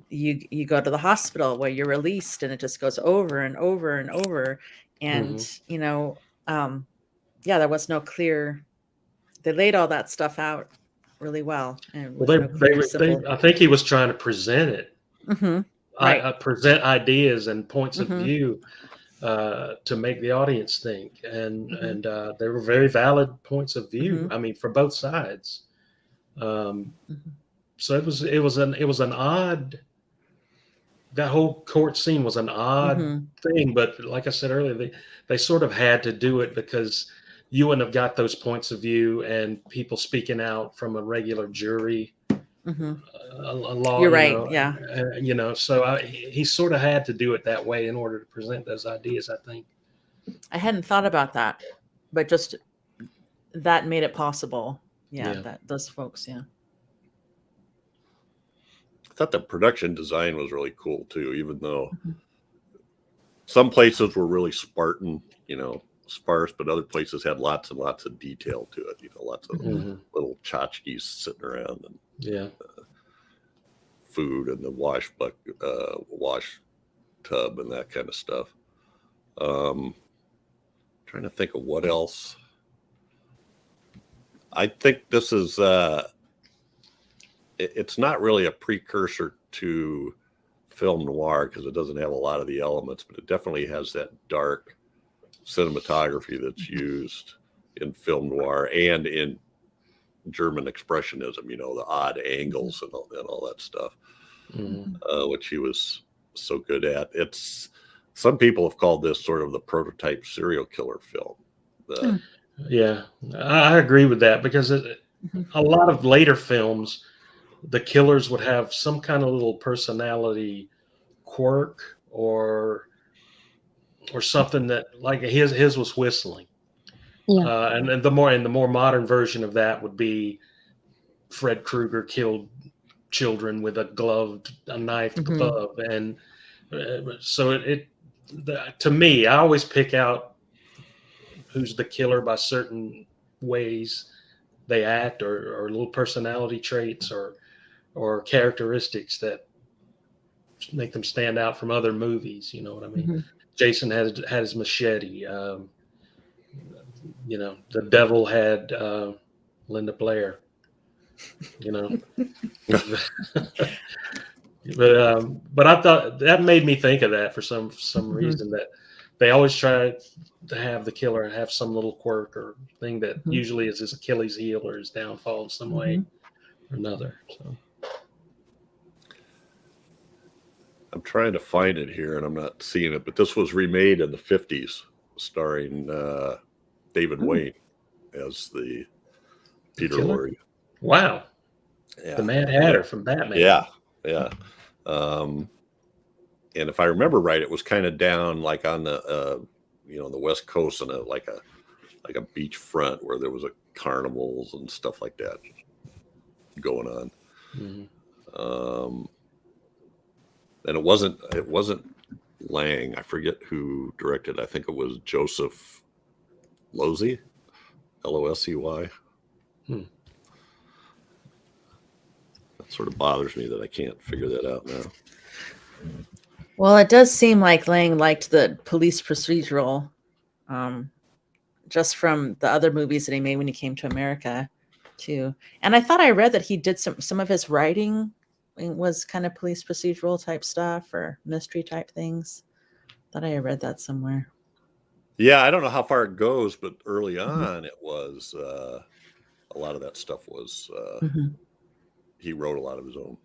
you go to the hospital where you're released, and it just goes over and over and over. And, there was no clear, they laid all that stuff out really well. And I think he was trying to present it, present ideas and points of view to make the audience think. And they were very valid points of view. I mean, for both sides. So it was an odd, that whole court scene was an odd thing, but like I said earlier, they sort of had to do it because you wouldn't have got those points of view and people speaking out from a regular jury. A law, you're right. So he sort of had to do it that way in order to present those ideas, I think. I hadn't thought about that, but just that made it possible. That those folks. I thought the production design was really cool too, even though some places were really sparse, but other places had lots and lots of detail to it. Lots of little tchotchkes sitting around, and food and the wash tub and that kind of stuff. Trying to think of what else. I think this is it's not really a precursor to film noir because it doesn't have a lot of the elements, but it definitely has that dark cinematography that's used in film noir and in German expressionism, you know, the odd angles and all that stuff, which he was so good at. Some people have called this sort of the prototype serial killer film. Yeah, I agree with that because a lot of later films, the killers would have some kind of little personality quirk or something that, like his was whistling. Yeah. And the more modern version of that would be Fred Krueger killed children with a knifed glove, and so to me, I always pick out who's the killer by certain ways they act or little personality traits or characteristics that make them stand out from other movies. You know what I mean? Jason had his machete. You know, the devil had Linda Blair. You know, but I thought that made me think of that for some reason, that they always try to have the killer have some little quirk or thing that usually is his Achilles heel or his downfall in some way or another. So I'm trying to find it here and I'm not seeing it, but this was remade in the 50s, starring David Wayne as the Peter Lorre. Wow. Yeah. The Mad Hatter from Batman. Yeah. And if I remember right, it was kind of down like on the the West Coast on like a beach front where there was a carnivals and stuff like that going on. And it wasn't Lang. I forget who directed. I think it was Joseph Losey, Lossey. That sort of bothers me that I can't figure that out now. Well, it does seem like Lang liked the police procedural, just from the other movies that he made when he came to America, too. And I thought I read that he did some of his writing was kind of police procedural type stuff or mystery type things. Thought I read that somewhere. Yeah, I don't know how far it goes, but early on it was a lot of that stuff was he wrote a lot of his own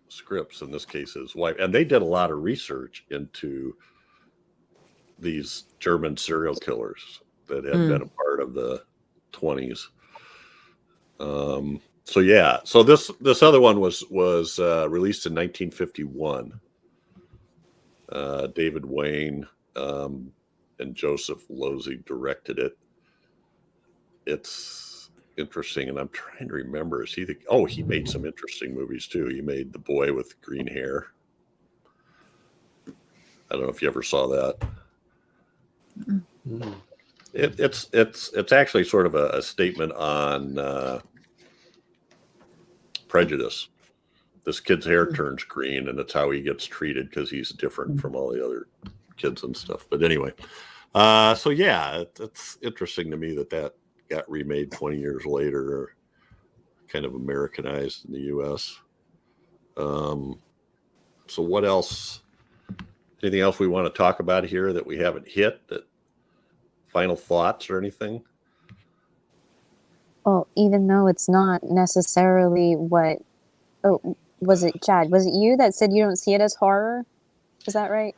scripts. In this case, his wife, and they did a lot of research into these German serial killers that had been a part of the 20s. So yeah, so this other one was released in 1951. David Wayne and Joseph Losey directed it. It's interesting, and I'm trying to remember. He made some interesting movies too. He made The Boy with Green Hair. I don't know if you ever saw that. It's actually sort of a statement on prejudice. This kid's hair turns green, and it's how he gets treated because he's different from all the other kids and stuff. But anyway, so yeah, it's interesting to me that got remade 20 years later, or kind of Americanized in the U.S. So what else? Anything else we want to talk about here that we haven't hit? Final thoughts or anything? Well, even though it's not necessarily what... Oh, was it Chad? Was it you that said you don't see it as horror? Is that right?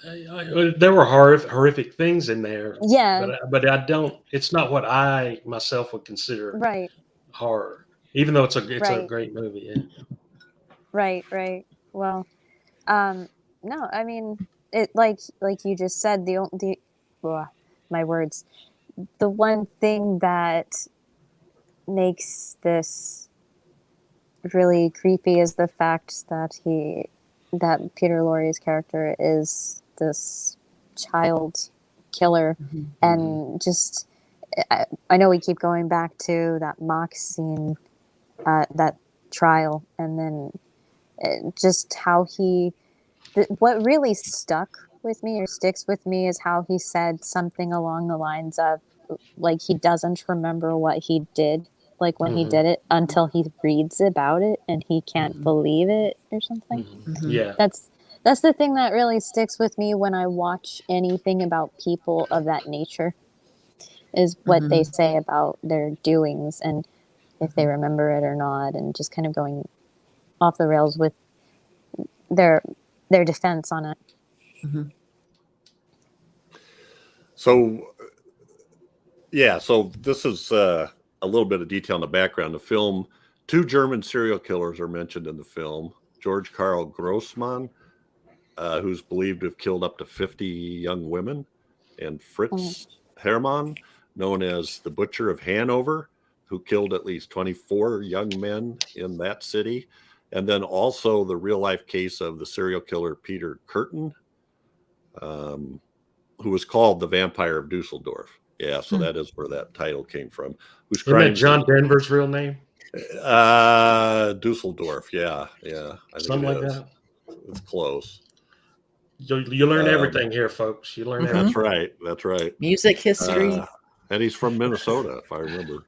There were horrific things in there. Yeah. But I don't... It's not what I myself would consider horror. Even though it's a great movie. Yeah. Right. Well, no, I mean, it like you just said, my words. The one thing that makes this really creepy is the fact that Peter Lorre's character is this child killer, and just I know we keep going back to that mock scene, that trial, and then just how what really stuck with me or sticks with me is how he said something along the lines of, like, he doesn't remember what he did. like when he did it, until he reads about it and he can't believe it or something. Yeah. That's the thing that really sticks with me when I watch anything about people of that nature, is what they say about their doings and if they remember it or not, and just kind of going off the rails with their defense on it. So, yeah, so this is a little bit of detail in the background. The film, 2 German serial killers are mentioned in the film. George Karl Grossmann, who's believed to have killed up to 50 young women, and Fritz Hermann, known as the Butcher of Hanover, who killed at least 24 young men in that city. And then also the real-life case of the serial killer Peter Curtin, who was called the Vampire of Dusseldorf. Yeah, so that is where that title came from. Whose Isn't that John Denver's real name? Dusseldorf, yeah. I think Something like that. It's close. You learn everything here, folks. You learn everything. That's right. Music history. And he's from Minnesota, if I remember.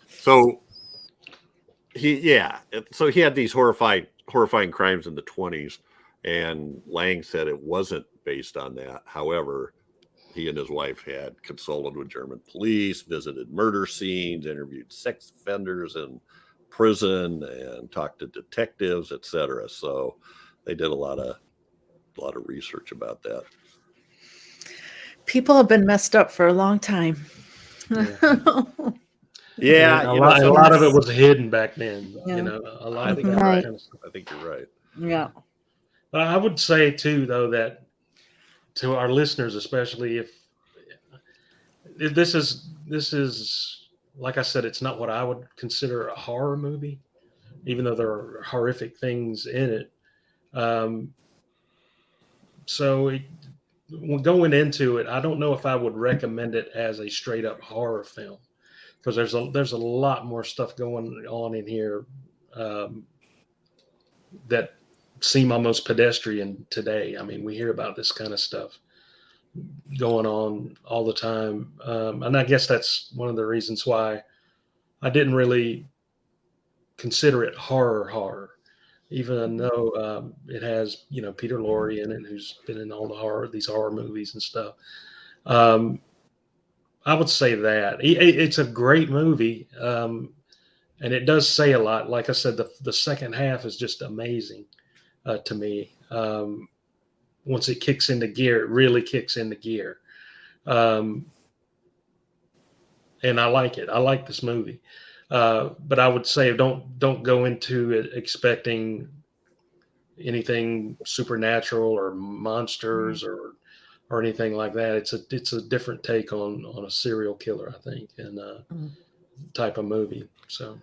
So he had these horrifying crimes in the 20s, and Lang said it wasn't based on that. However, he and his wife had consulted with German police, visited murder scenes, interviewed sex offenders in prison, and talked to detectives, etc. So they did a lot of research about that. People have been messed up for a long time. Yeah, a lot of it was hidden back then. Yeah. You know, a lot of I think that right. kind of stuff. I think you're right. Yeah. I would say too, though, that to our listeners, especially if this is like I said, it's not what I would consider a horror movie, even though there are horrific things in it. When going into it, I don't know if I would recommend it as a straight up horror film, because there's a lot more stuff going on in here that seem almost pedestrian today. I mean, we hear about this kind of stuff going on all the time, and I guess that's one of the reasons why I didn't really consider it horror, even though it has, you know, Peter Lorre in it, who's been in all these horror movies and stuff. I would say that it's a great movie, and it does say a lot. Like I said, the second half is just amazing to me. Once it kicks into gear, it really kicks into gear, and I like it. I like this movie. But I would say don't go into it expecting anything supernatural or monsters or anything like that. It's a different take on a serial killer, I think, and type of movie. So,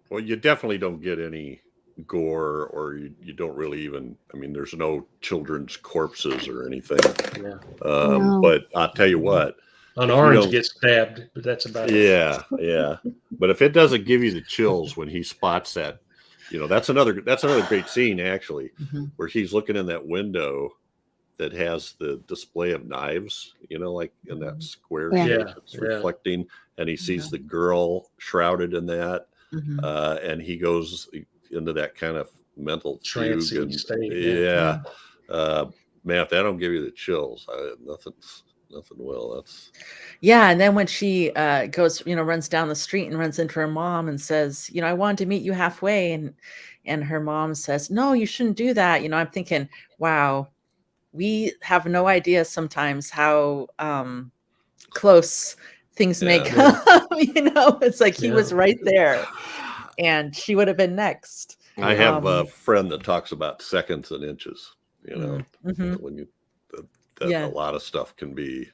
well, you definitely don't get any gore, or you don't really even. I mean, there's no children's corpses or anything. yeah. But I'll tell you what. An orange gets stabbed, but that's about it. Yeah. But if it doesn't give you the chills when he spots that, you know, that's another great scene actually, where he's looking in that window that has the display of knives, you know, like in that square shape, it's reflecting, and he sees the girl shrouded in that, and he goes into that kind of mental fugue state. Man, if that don't give you the chills, nothing will. That's and then when she goes, you know, runs down the street and runs into her mom and says, you know, I wanted to meet you halfway, and her mom says, no, you shouldn't do that. You know, I'm thinking, wow, we have no idea sometimes how close things may come. You know, it's like he was right there, and she would have been next. I have a friend that talks about seconds and inches. You know, when you a lot of stuff can be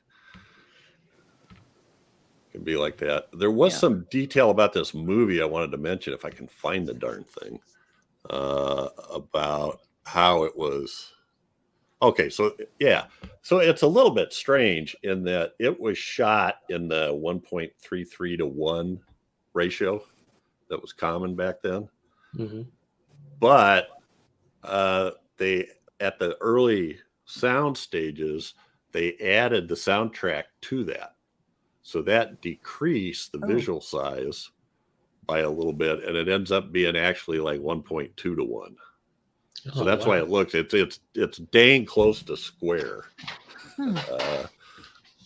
like that. There was some detail about this movie I wanted to mention, if I can find the darn thing, about how it was. Okay, so it's a little bit strange in that it was shot in the 1.33 to 1 ratio that was common back then. But they, at the early sound stages, they added the soundtrack to that. So that decreased the visual size by a little bit, and it ends up being actually like 1.2 to 1. So that's why it looks it's dang close to square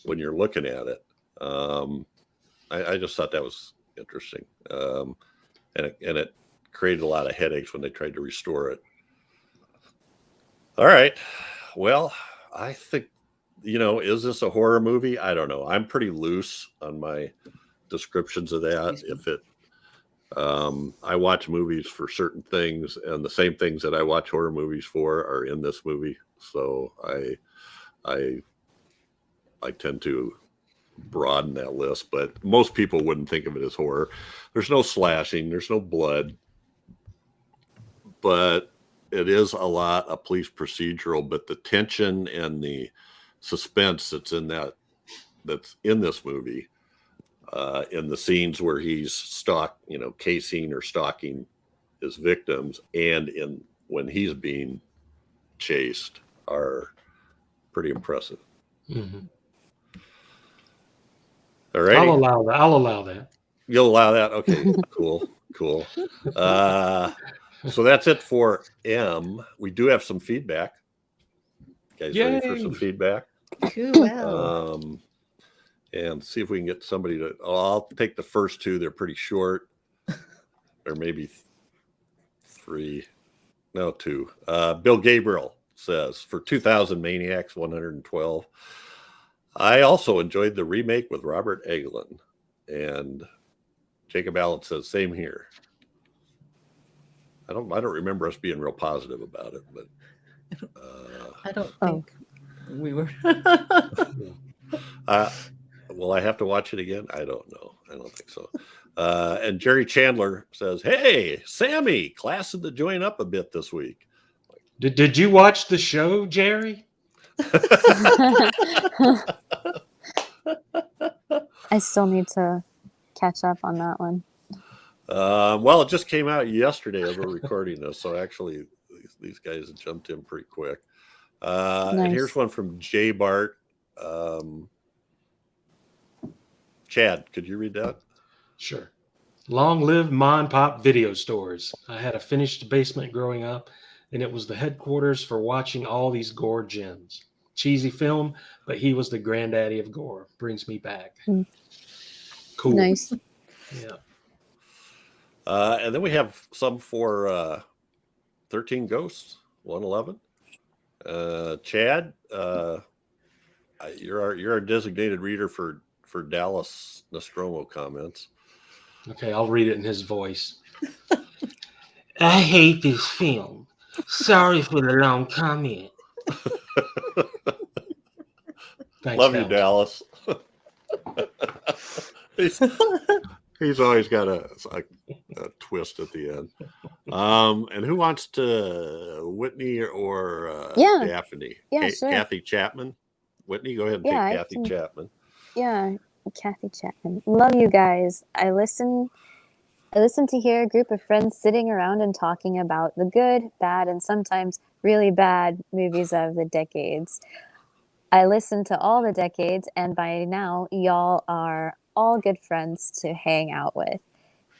when you're looking at it. I just thought that was interesting, and it created a lot of headaches when they tried to restore it. All right, well, I think, is this a horror movie? I don't know. I'm pretty loose on my descriptions of that. If it, I watch movies for certain things, and the same things that I watch horror movies for are in this movie. So I tend to broaden that list, but most people wouldn't think of it as horror. There's no slashing, there's no blood, but it is a lot of police procedural. But the tension and the suspense that's in this movie, in the scenes where he's casing or stalking his victims, and when he's being chased, are pretty impressive. Mm-hmm. All right, I'll allow that. You'll allow that? Okay, cool. So that's it for M. We do have some feedback. Guys, ready for some feedback? Cool. And see if we can get somebody to. I'll take the first two. They're pretty short, or maybe three. No, two. Bill Gabriel says, for 2000 Maniacs 112. I also enjoyed the remake with Robert Englund. And Jacob Allen says, same here. I don't remember us being real positive about it, but I don't think we were. Will I have to watch it again? I don't know. I don't think so. And Jerry Chandler says, hey, Sammy, class of the join up a bit this week. Did you watch the show, Jerry? I still need to catch up on that one. Well, it just came out yesterday as we're recording this, so actually these guys have jumped in pretty quick. Nice. And here's one from Jay Bart. Chad, could you read that? Sure. Long live mom pop video stores. I had a finished basement growing up, and it was the headquarters for watching all these gore gems. Cheesy film, but he was the granddaddy of gore. Brings me back. Cool. Nice. Yeah. And then we have some for 13 Ghosts, 111. Chad, you're our designated reader for Dallas Nostromo comments. Okay, I'll read it in his voice. I hate this film. Sorry for the long comment. Thanks, Love you, Dallas. He's always got a twist at the end. And who wants to, Whitney or Daphne? Yeah, sure. Kathy Chapman. Whitney, go ahead and take Kathy Chapman. Yeah, Kathy Chapman. Love you guys. I listen to hear a group of friends sitting around and talking about the good, bad, and sometimes really bad movies of the decades. I listen to all the decades, and by now, y'all are all good friends to hang out with.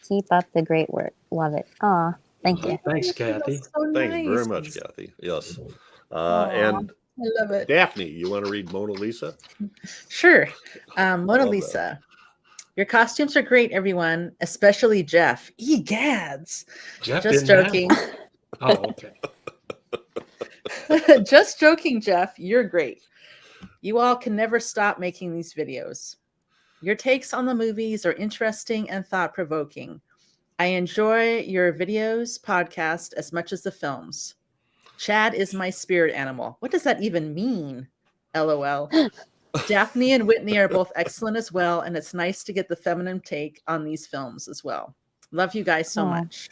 Keep up the great work. Love it. Aw, thank you. Thanks, Kathy. So Thank nice. you very much, Kathy. Yes. I And love it. Daphne, you want to read Mona Lisa? Sure. Mona Lisa. Your costumes are great, everyone, especially Jeff. Egads. Jeff Just joking. Oh, okay. Just joking, Jeff. You're great. You all can never stop making these videos. Your takes on the movies are interesting and thought-provoking. I enjoy your videos, podcast as much as the films. Chad is my spirit animal. What does that even mean? LOL. Daphne and Whitney are both excellent as well, and it's nice to get the feminine take on these films as well. Love you guys so much.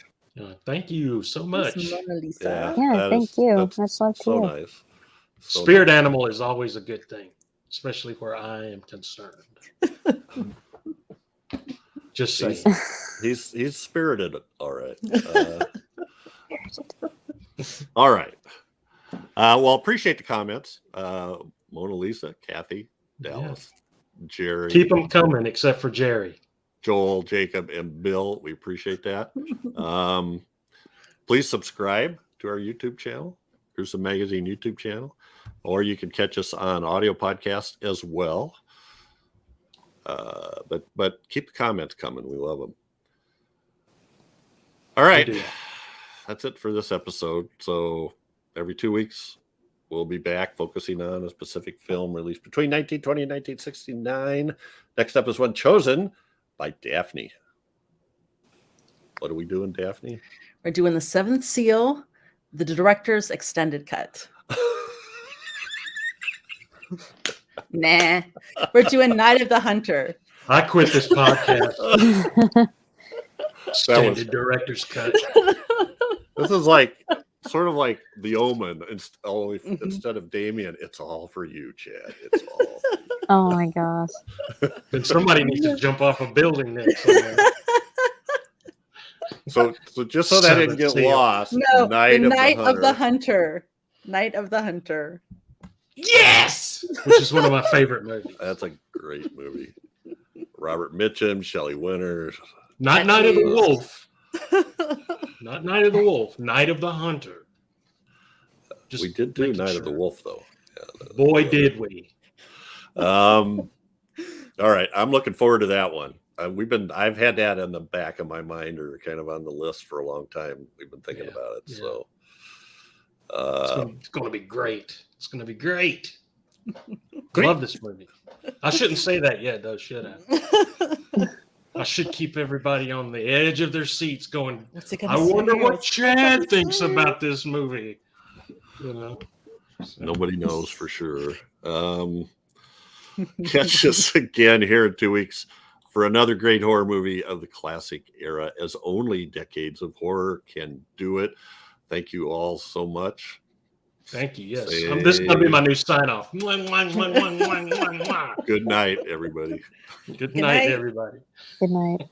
Thank you so much. Mona Lisa. Yeah, thank you. Much love to you. Nice. So Spirit nice. animal is always a good thing, especially where I am concerned. Just saying. He's spirited, all right. All right. Well, appreciate the comments. Mona Lisa, Kathy, Dallas, Jerry. Keep them coming, except for Jerry. Joel, Jacob, and Bill. We appreciate that. Please subscribe to our YouTube channel, Gruesome Magazine YouTube channel, or you can catch us on audio podcast as well. But keep the comments coming. We love them. All right. That's it for this episode. So every 2 weeks, we'll be back focusing on a specific film released between 1920 and 1969. Next up is one chosen by Daphne. What are we doing, Daphne? We're doing The Seventh Seal, the director's extended cut. Nah. We're doing Night of the Hunter. I quit this podcast. Extended director's cut. This is like sort of like The Omen. Instead of Damien, it's all for you, Chad. It's all for you. Oh my gosh. Then somebody needs to jump off a building next. So just so that didn't get lost. No, Night of the Hunter. Night of the Hunter. Yes! Which is one of my favorite movies. That's a great movie. Robert Mitchum, Shelley Winters. Not Night of the Wolf. Not Night of the Wolf. Night of the Hunter. Just we did do Night of the Wolf, though. Yeah, boy, did we. All right. I'm looking forward to that one. I've had that in the back of my mind or kind of on the list for a long time. We've been thinking about it. Yeah. So it's going to be great. It's going to be great. Love this movie. I shouldn't say that yet, though, should I? I should keep everybody on the edge of their seats going, I wonder what Chad thinks about this movie. You know? So. Nobody knows for sure. Catch us again here in 2 weeks for another great horror movie of the classic era, as only decades of horror can do it. Thank you all so much. Thank you. Yes. This is going to be my new sign off. Good night, everybody. Good night, everybody. Good night.